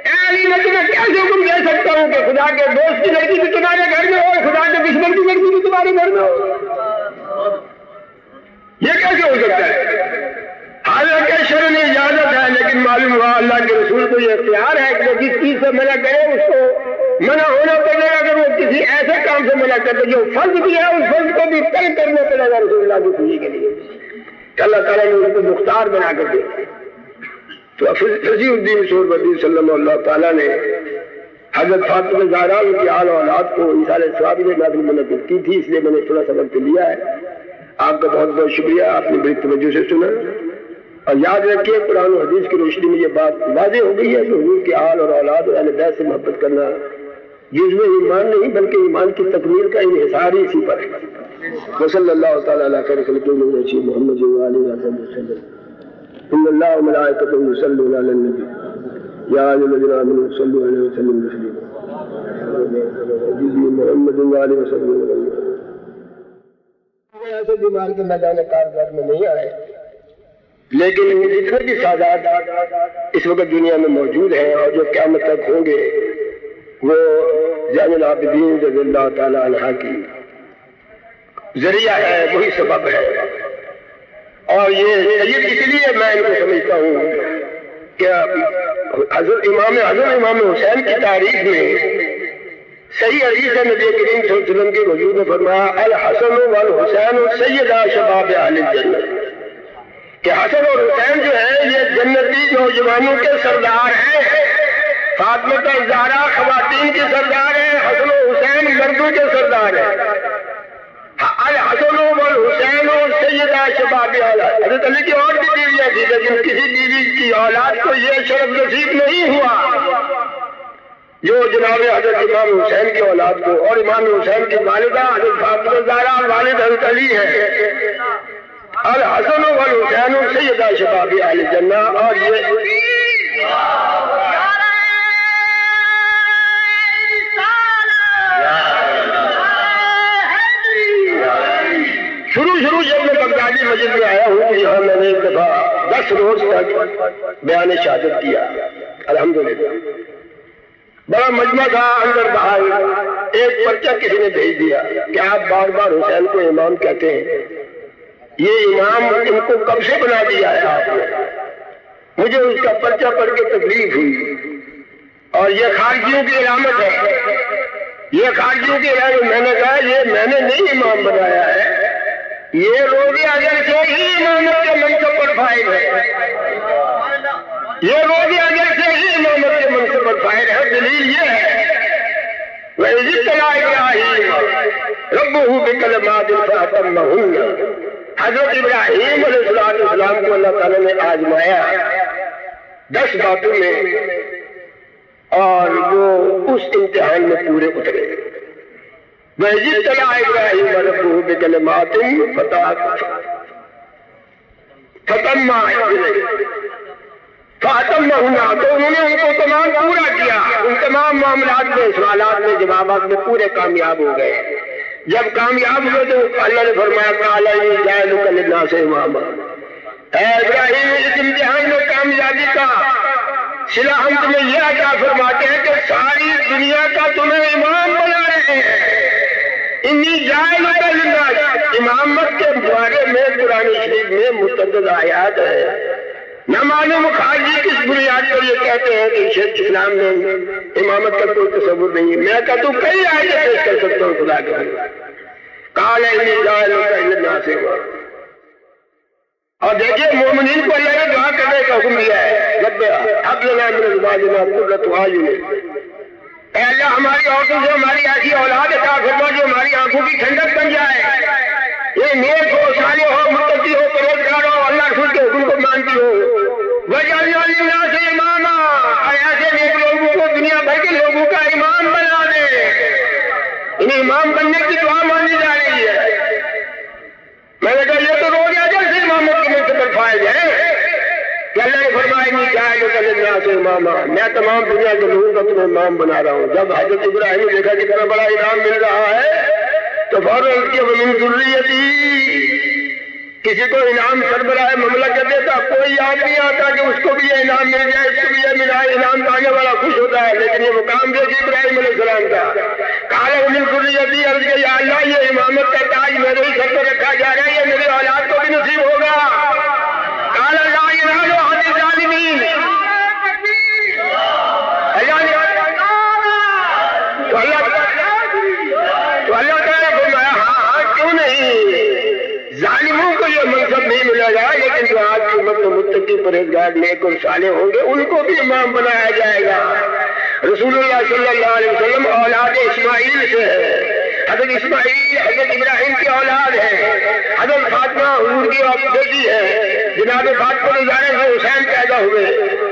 اے علی میں تمہیں کیسے حکم دے سکتا ہوں کہ خدا کے دوست کی لڑکی بھی تمہارے گھر میں ہو، خدا کے دشمن کی لڑکی بھی تمہارے گھر میں ہو؟ یہ کیسے ہو سکتا ہے؟ حالانکہ شرع میں اجازت ہے، لیکن معلوم ہوا اللہ کے رسول کو یہ اختیار ہے کہ وہ جس چیز سے منع کرے اس کو منع ہونا پڑے گا۔ اگر وہ کسی ایسے کام سے منع کرتے جو فرض بھی ہے اس فرض کو بھی ترک کرنا پڑے گا رسول اللہ کی خوشی کے لیے۔ کہ اللہ تعالیٰ نے ان کو مختار بنا کر دیا. تو فضیل الدین سہروردی صلی اللہ تعالیٰ نے حضرت فاطمہ زہرا کی آل و اولاد کو ایصال ثواب میں نازل منعقد کی تھی، اس لیے میں نے تھوڑا سا وقت لیا ہے. آپ کا بہت بہت شکریہ، آپ نے بڑی توجہ سے سنا. اور یاد رکھیے قرآن و حدیث کی روشنی میں یہ بات واضح ہو گئی ہے کہ حضور کے آل اور اولاد اور اہل بیت سے محبت کرنا جزو ایمان نہیں بلکہ ایمان کی تکمیل کا انحصار ہی اسی پر ہے. وصلی اللہ تعالیٰ علی خیر خلقہ محمد وآلہ وصحبہ وسلم. ان اللہ وملائکتہ یصلون علی النبی یا ایھا الذین آمنوا صلوا علیہ وسلموا تسلیما. محمد وآلہ وصحبہ وسلم. ایسے بیمار کے میدان کارگر میں نہیں آئے، لیکن جتنے بھی سادات اس وقت دنیا میں موجود ہیں اور جو قیامت تک ہوں گے وہ زین العابدین رضی اللہ تعالیٰ عنہ کی ذریعہ ہے، وہی سبب ہے. اور یہ سید اس لیے میں ان کو سمجھتا ہوں کہ حضرت امام حسین کی تاریخ میں صحیح حدیث ہے، نبی کریم صلی اللہ علیہ وسلم کے حضور نے فرمایا الحسن والحسین سیدا شباب اہل الجنہ، کہ حسن اور حسین جو ہے یہ جنتی نوجوانوں کے سردار ہیں. فاطمہ زہرا خواتین کے سردار ہیں، حسن و حسین مردوں کے سردار ہیں. الحسن والحسین سیدا شباب اہل. حضرت علی کی اور بھی بیویاں تھیں لیکن کسی بیوی کی اولاد کو یہ شرف نصیب نہیں ہوا جو جناب حضرت امام حسین کی اولاد کو. اور امام حسین کی والدہ حضرت فاطمہ زہرا اور والد حضرت علی ہے. الحسن والحسین سیدا شباب اہل الجنہ. اور یہ شروع جب میں بغدادی مسجد میں آیا ہوں یہاں میں نے ایک دفعہ 10 روز تک بیان شہادت کیا الحمدللہ. بڑا مجمع تھا اندر باہر. ایک پرچہ کسی نے بھیج دیا کہ آپ بار بار حسین کو امام کہتے ہیں، یہ امام ان کو کب سے بنا دیا ہے آپ نے؟ مجھے اس کا پرچہ پڑھ کے تکلیف ہوئی. اور یہ خارجیوں کی علامت ہے، یہ خارجیوں کی علامت. میں نے کہا یہ میں نے نہیں امام بنایا ہے، یہ روز اجل سے ہی امامت کے منصب پر فائز ہے. یہ روز اجل سے ہی امامت کے منصب پر فائز ہے. دلیل یہ ہے وَإِذِ ابْتَلَىٰ إِبْرَاہِیمَ رَبُّهُ بِکَلِمَاتٍ فَأَتَمَّهُنَّ. حضرت ابراہیم علیہ السلام کو اللہ تعالیٰ نے آزمایا 10 باتوں میں اور وہ اس امتحان میں پورے اترے. وَإِذِ ابْتَلَىٰ إِبْرَاہِیمَ رَبُّهُ بِکَلِمَاتٍ فَأَتَمَّهُنَّ. تو انہوں نے ان کو تمام پورا کیا. ان تمام معاملات میں، سوالات میں، جوابات میں پورے کامیاب ہو گئے. جب کامیاب ہوئے تو اللہ نے فرمایا قَالَ إِنِّي جَاعِلُكَ لِلنَّاسِ إِمَامًا. اے ابراہیم اس امتحان میں کامیابی کا صلہ ہم تمہیں یہ عطا فرماتے ہیں کہ ساری دنیا کا تمہیں امام بنا رہے ہیں. انی جاعلک للناس. امامت کے بارے میں قرآن شریف میں متعدد آیات ہے. نہ معلوم خارجی کس بنیاد پر یہ کہتے ہیں کہ شیخ اسلام نے امامت کا کوئی تصور نہیں ہے. میں کہتا ہوں کئی آیتیں پیش کر سکتا ہوں خدا کے لیے. قال انی جاعلک للناس اماما. اور دیکھیے مومنین کو اللہ نے دعا کرنے کا حکم دیا ہے. رب هب لنا من ازواجنا قرۃ اعین. اے اللہ ہماری عورتوں سے ہماری ایسی اولاد عطا فرما جو ہماری آنکھوں کی ٹھنڈک بن جائے. یہ نیک ہو، صالح ہو، متقی ہو، پرہیزگار ہو، اللہ رسول کے حکم کو مانتی ہو. وَاجْعَلْنَا لِلنَّاسِ إِمَامًا. ایسے نیک لوگوں کو دنیا بھر کے لوگوں کا امام بنا دے. انہیں امام بننے کی دعا مانی جا رہی ہے. میں نے کہا یہ تو روز اجل سے امامت کے منصب پر فائز ہے کہ اللہ نے فرمایا انی جاعلک للناس اماما. میں تمام دنیا کے لوگوں کا تمہیں امام بنا رہا ہوں. جب حضرت ابراہیم نے دیکھا کتنا بڑا انعام مل رہا ہے تو فوراً کی ومن ذریتی. کسی کو انعام سربراہ مملکت دیتا کوئی یاد نہیں آتا کہ اس کو بھی یہ انعام مل جائے، اس کو بھی یہ ملا. انعام پانے والا خوش ہوتا ہے، لیکن یہ مقام دیکھیے ابراہیم علیہ السلام کا. قال ومن ذریتی. عرض کہ یا اللہ یہ امامت کا تاج میرے ہی سر پر رکھا جا رہا ہے، یہ میرے اولاد کو بھی نصیب ہوگا. قال لا ينال عهد الظالمين. تو اللہ تعالیٰ فرمایا ہاں کیوں نہیں. ظالموں کو یہ یہ منصب نہیں ملا جائے، لیکن جو آج کی امت میں متقی پرہیزگار نیک اور صالح ہوں گے ان کو بھی امام بنایا جائے گا۔ رسول اللہ صلی اللہ علیہ وسلم اولاد اسماعیل سے ہے، حضرت اسماعیل حضرت ابراہیم کی اولاد ہے، حضرت فاطمہ حضور کی بیٹی ہے، جناب فاطمہ گزارے سے حسین پیدا ہوئے،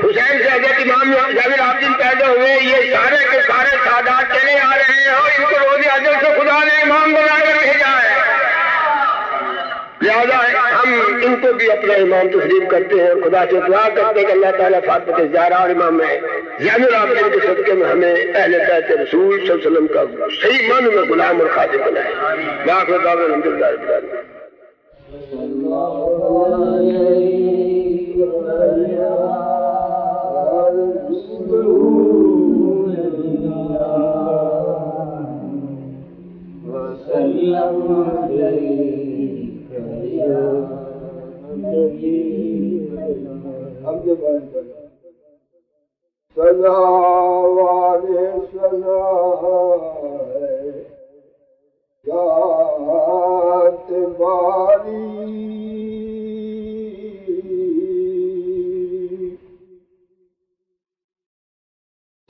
حسین سے حضرت امام زین العابدین پیدا ہوئے، یہ سارے کے سارے سادات چلے آ رہے ہیں اور ان کو روز اجل سے خدا نے امام بنا کر بھیجا ہے۔ لہٰذا ہم ان کو بھی اپنا امام تسلیم کرتے ہیں اور خدا سے دعا کرتے ہیں کہ اللہ تعالیٰ فاطمہ کے زہرا اور امام زین العابدین کے صدقے میں ہمیں اہل بیت رسول صلی اللہ علیہ وسلم کا صحیح معنی میں غلام اور خادم بنائے۔ باقی دعوت الحمد للہ رب العالمین۔ سنا والے سنا ہے ذات باری،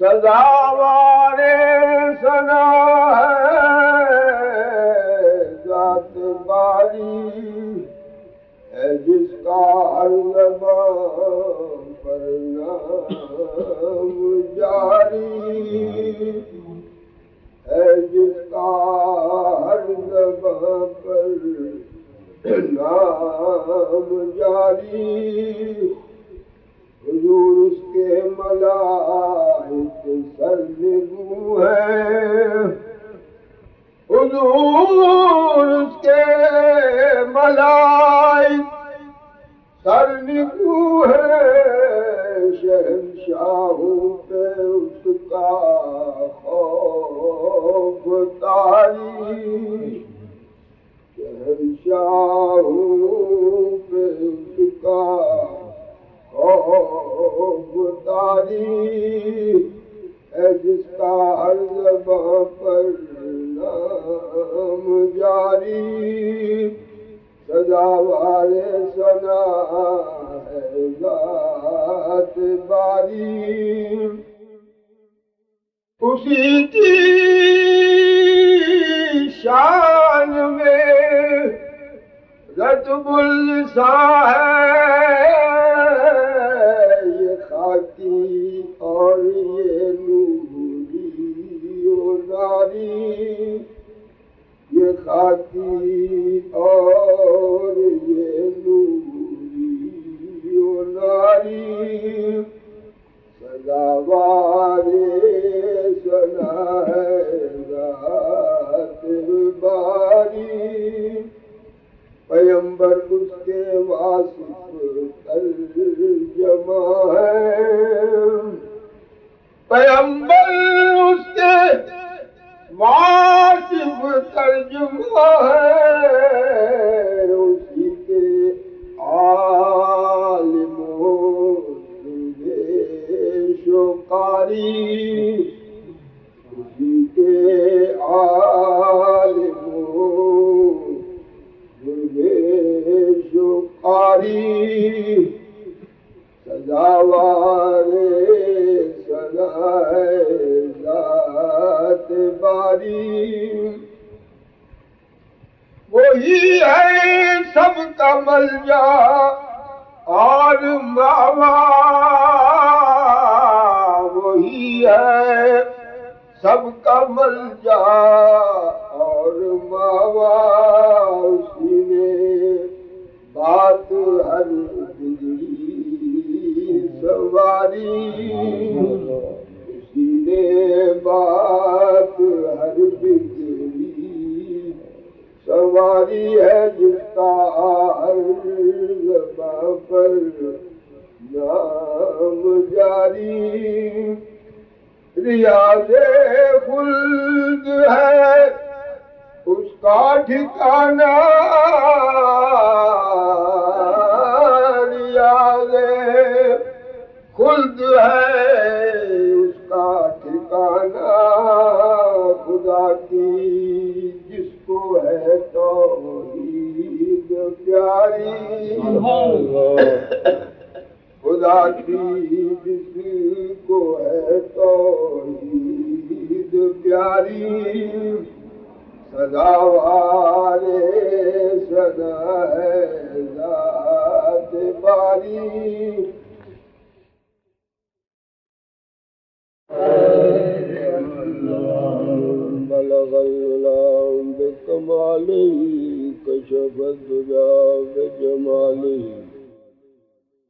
سزا والے سنا ہے ذات باری، ہے جس کا ہر زبان پر نام جاری، ہے جس کا ہر زبان پر نام جاری، حضور اس کے ملائک سرنگوں ہیں، حضور اس کے ملائک سرنگوں ہے، شہنشاہوں پہ اس کا خوف طاری، شہنشاہوں پہ اس کا خوف طاری، ہے جس کا ہر زبان پر نام جاری، سزا والے سنا ہے ذات باری، اسی کی شان میں رتب اللسان ہے، یہ خاکی اور یہ نوری و ناری، یہ خاکی اور یہ نوری و ناری، سزا والے سنا ہے ذات باری، پیمبر اس کے واصف ترجمہ ہے، پیمبر اس کے واصف ترجمہ ہے، اسی کے عالم و درویش و قاری، اسی کے عالم و درویش و قاری، سزا والے سنا ہے ذات باری، وہی ہے سب کا ملجا اور ماوا، وہی ہے سب کا ملجا اور ماوا، اسی نے بات ہر بگڑی سواری، اسی نے بات ہر بگڑی سواری، ہے جس کا ہر زبان پر نام جاری، ریاض خلد ہے اس کا ٹھکانہ، ریاض خلد ہے اس کا ٹھکانہ، خدا کی جس کو ہے توحید پیاری، پیاری سدا والے سدا ہے ذات باری بلغ الغلام بکمالہ کشف الدجا بجمالہ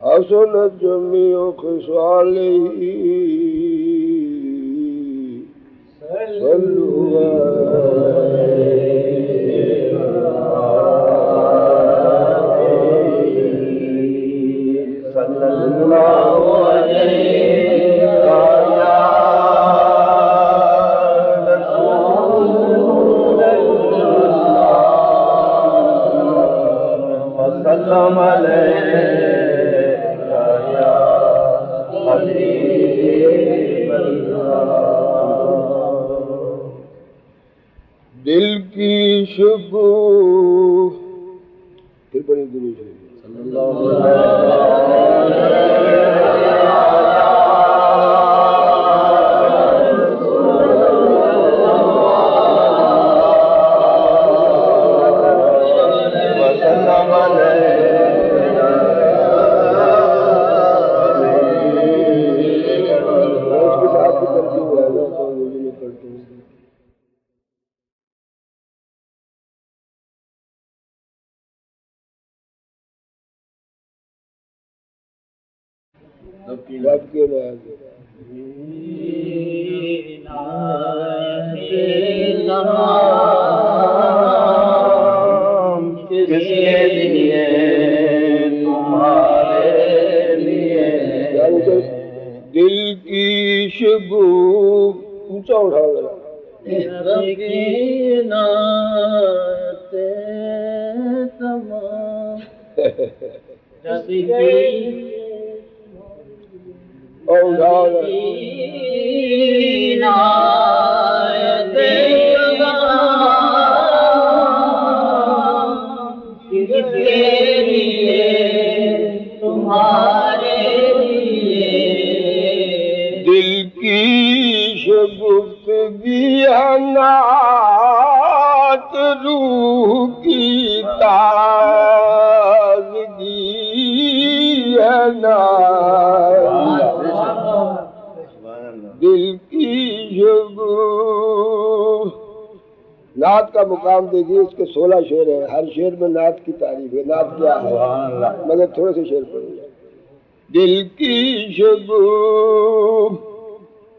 حسنت جمیع خصالہ صلوا صلی اللہ علیہ وسلم دل کی شگوف پھر بڑی دنیا صلی اللہ رب کے نام کس لیے تمہارے لیے دل کی شگوف اونچا اٹھا ذرا رب کی نعت تمام رب کی تمہارے دل کی شگفتگی ہے نعت روح کی تازگی ہے نعت دل کی شگوف نعت کا مقام دیکھیے اس کے 16 شعر ہیں ہر شعر میں نعت کی تعریف ہے نعت کیا ہے مگر تھوڑے سے شعر پڑھیں گے دل کی شگوف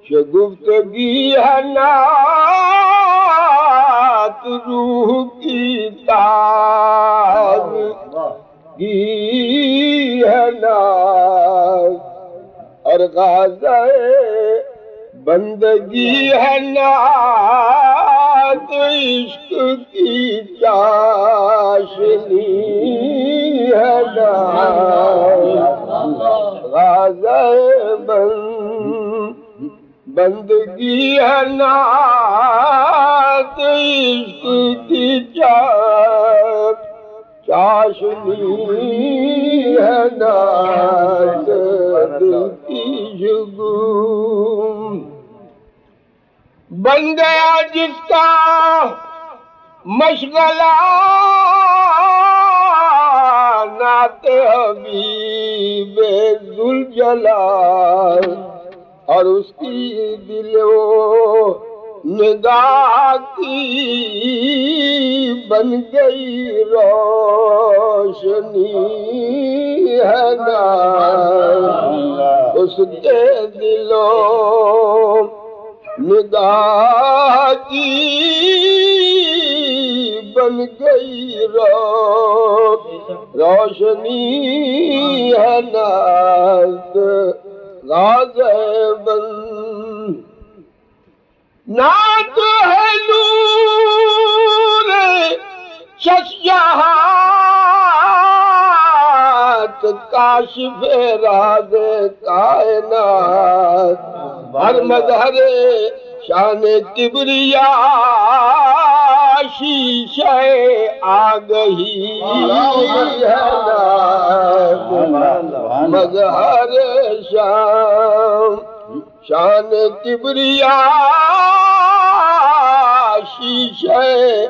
شگفتگی ہے نعت روح کی تازگی ہے نعت اور غازہ بندگی ہے نعت عشق کی چاشنی ہے نعت غازہ بندگی ہے نعت عشق کی چاشنی ہے نعت دل کی شگوف بن گیا جس کا مشغلہ نعت حبیب ذوالجلال اور اس کی دل و نگاہ کی بن گئی روشنی ہے نعت اس کے دل و نگاہ کی بن گئی روشنی ہے نعت غازہ بند نعت ہے نور ششیہات کاشف راز کائنات ہر مظہر شان کبریا شیشہ آگہی ہے مظہر شان کبریا شے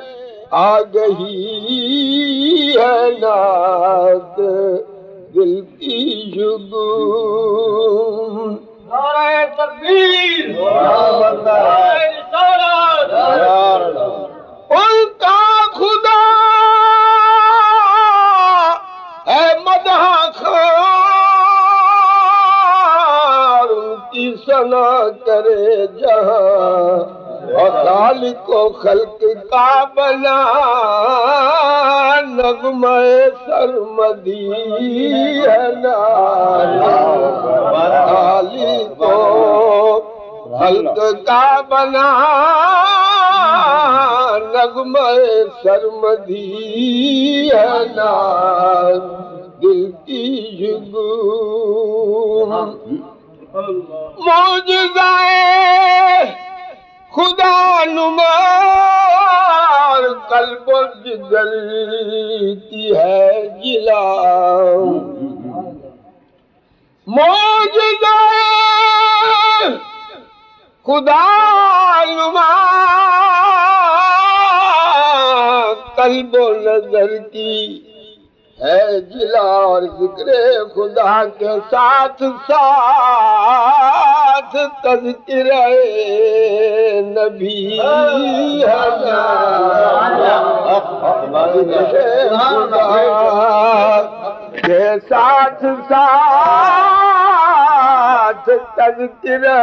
آ گئی ہے نعت دل کی شگون نعرہ تکبیر ان کا خدا ہے مدح خوار ان کی ثنا کرے جہاں اور خالق و خلق کا بنا نغمہ سرمدی ہے خالق و خلق کا بنا نغمہ سرمدی ہے دل کی شگون معجزہ خدا نمار قلب و جگر کی ہے جلا معجزہ خدا نمار قلب و نظر کی ہے جلا اور ذکر خدا کے ساتھ ساتھ تذکرہ نبی ہے کے ساتھ ساتھ تذکرہ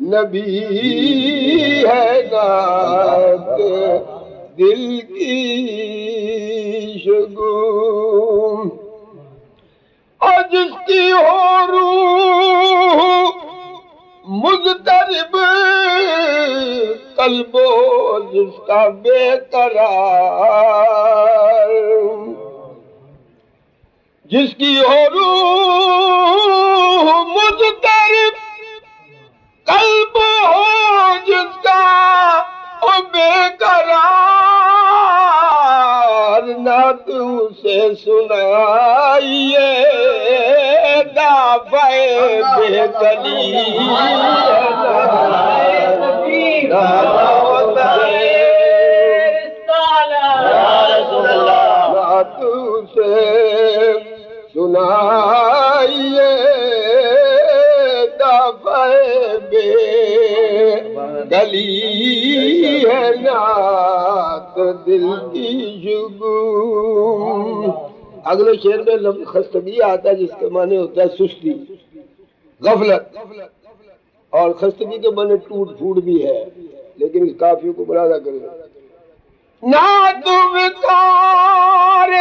نبی ہے دل کی شگون اور جس کی ہو روح مضطرب قلب و جس کا بے قرار جس کی ہو روح مضطرب قلب ہو جس کا بے قرار نعت اسے سنائیے دافع بے کلی نعت اسے سنائیے دافع بے گلی ہے نعت دل کی شگون اگلے شعر میں لفظ خستگی آتا ہے جس کے معنی ہوتا ہے سستی غفلت اور خستگی کے معنی ٹوٹ پھوٹ بھی ہے لیکن اس کافیوں کو برادہ کرے نعت وقار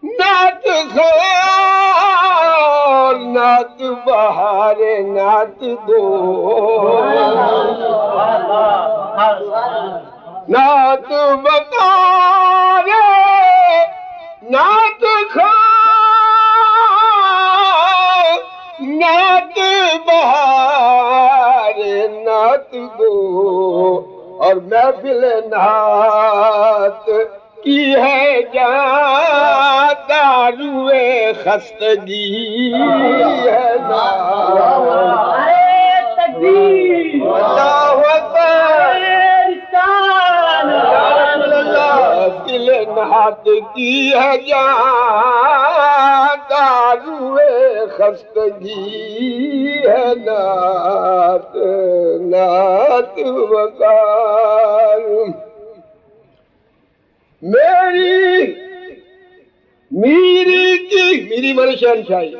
نعت خار نعت بہار نعت گو نعت وقار نعت خار نعت بہار نعت گو اور محفل نعت کی ہے جہاں داروے خستگی ہے دل نعت کی ہے جہاں داروے خستگی ہے نعت نعت وقار میری مانے شہنشاہی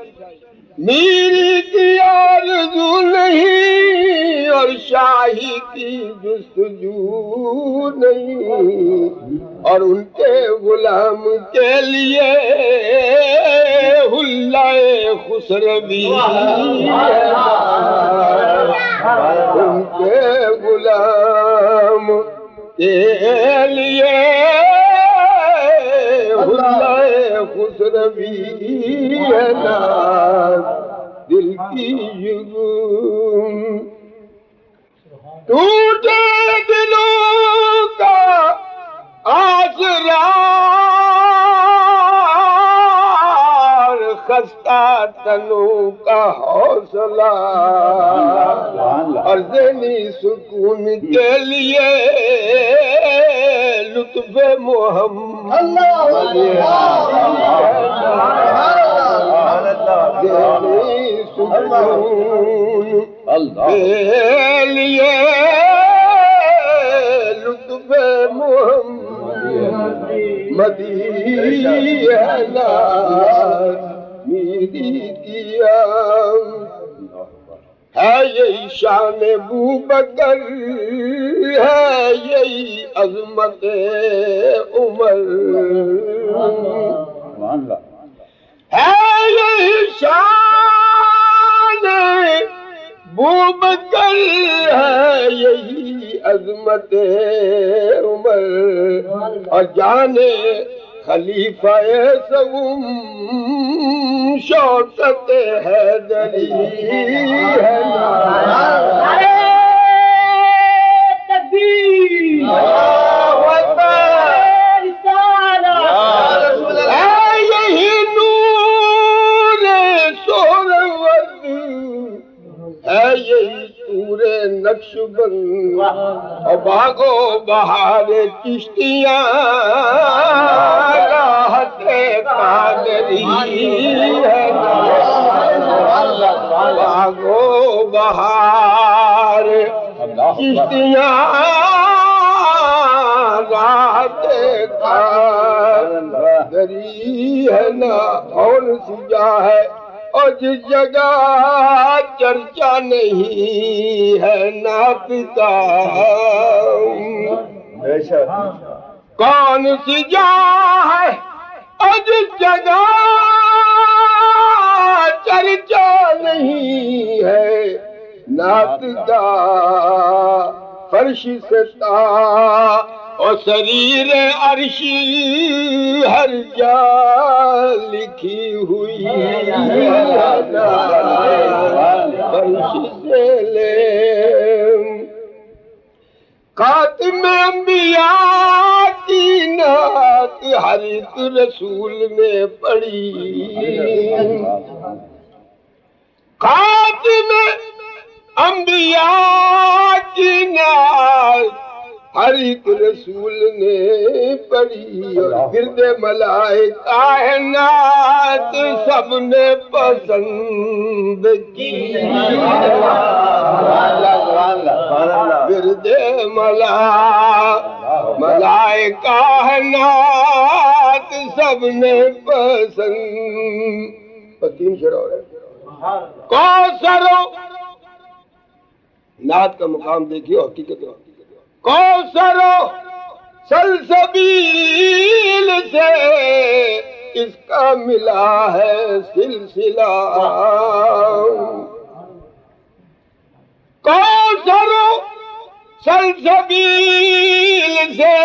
میری کی آرزو نہیں اور شاہی کی جستجو نہیں اور ان کے غلام کے لیے حلائے خسروی ان کے غلام کے لیے خسروی ہے نعت دل کی شگون ٹوٹے دلوں کا آسرا خستہ تنوں کا حوصلہ اور ذہنی سکون کے لیے لطف محمد ذہنی سکون کے لیے لطف محمد مدینہ میری کیا ہے یہی شان ابوبکر ہے یہی عظمت عمر ہے یہی شان ابوبکر ہے یہی عظمت عمر اور جانے خلیفہ سوم شوکت حیدری ہے تکبیر یہی نور سہرورد ہے یہی پورے نقش بند اور باغو بہار چشتیاں راحت قادری ہے باغو بہار چشتیاں راحت قادری ہے نا اور سجا ہے اور جس جگہ چرچا نہیں ہے نعت کا کون سی جگہ ہے اور جس جگہ چرچا نہیں ہے نعت کا فرش سے تا اور سریر عرشی ہر جا لکھی ہوئی فرش سے لے خاتم انبیاء کی نعت ہر ایک رسول نے پڑھی خاتم انبیاء کی نعت ہر ایک رسول نے پڑھی اور گرد ملائکہ کائنات سب نے پسند کی گرد ملائکہ کائنات سب نے پسند تین شعر اور ہے کوثر نعت کا مقام دیکھیے حقیقت کوثر سلسبیل سے اس کا ملا ہے سلسلہ کوثر سلسبیل سے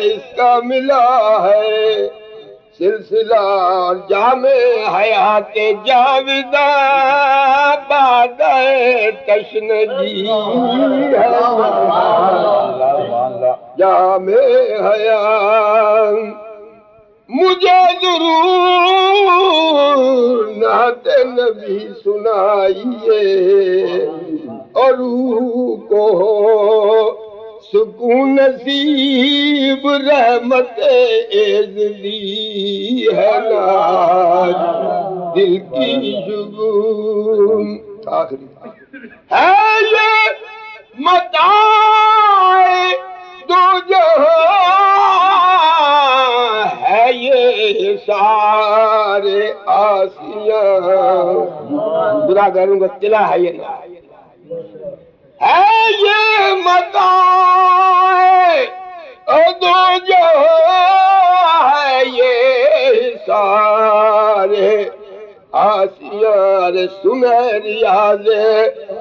اس کا ملا ہے سلسلہ جام حیات جاویدہ بعد تشنگی ہے جام حیات مجھے ضرور نعت نبی سنائیے اور روح کو سکون نصیب رحمت ایزلی ہے ناز دل کی شگون آخری ہے یہ متاع دو جہاں ہے یہ سارے آسیاں برا کروں گا تلا ہے یہ نا ہے یہ متاع دو جہاں ہے یہ سارے آسیار سنہری آز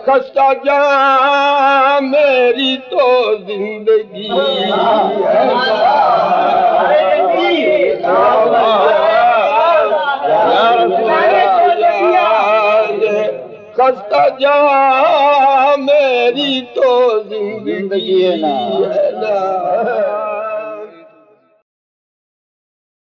خستہ جاں میری تو زندگی ہے خستہ جاں میری تو زندگی ہے نا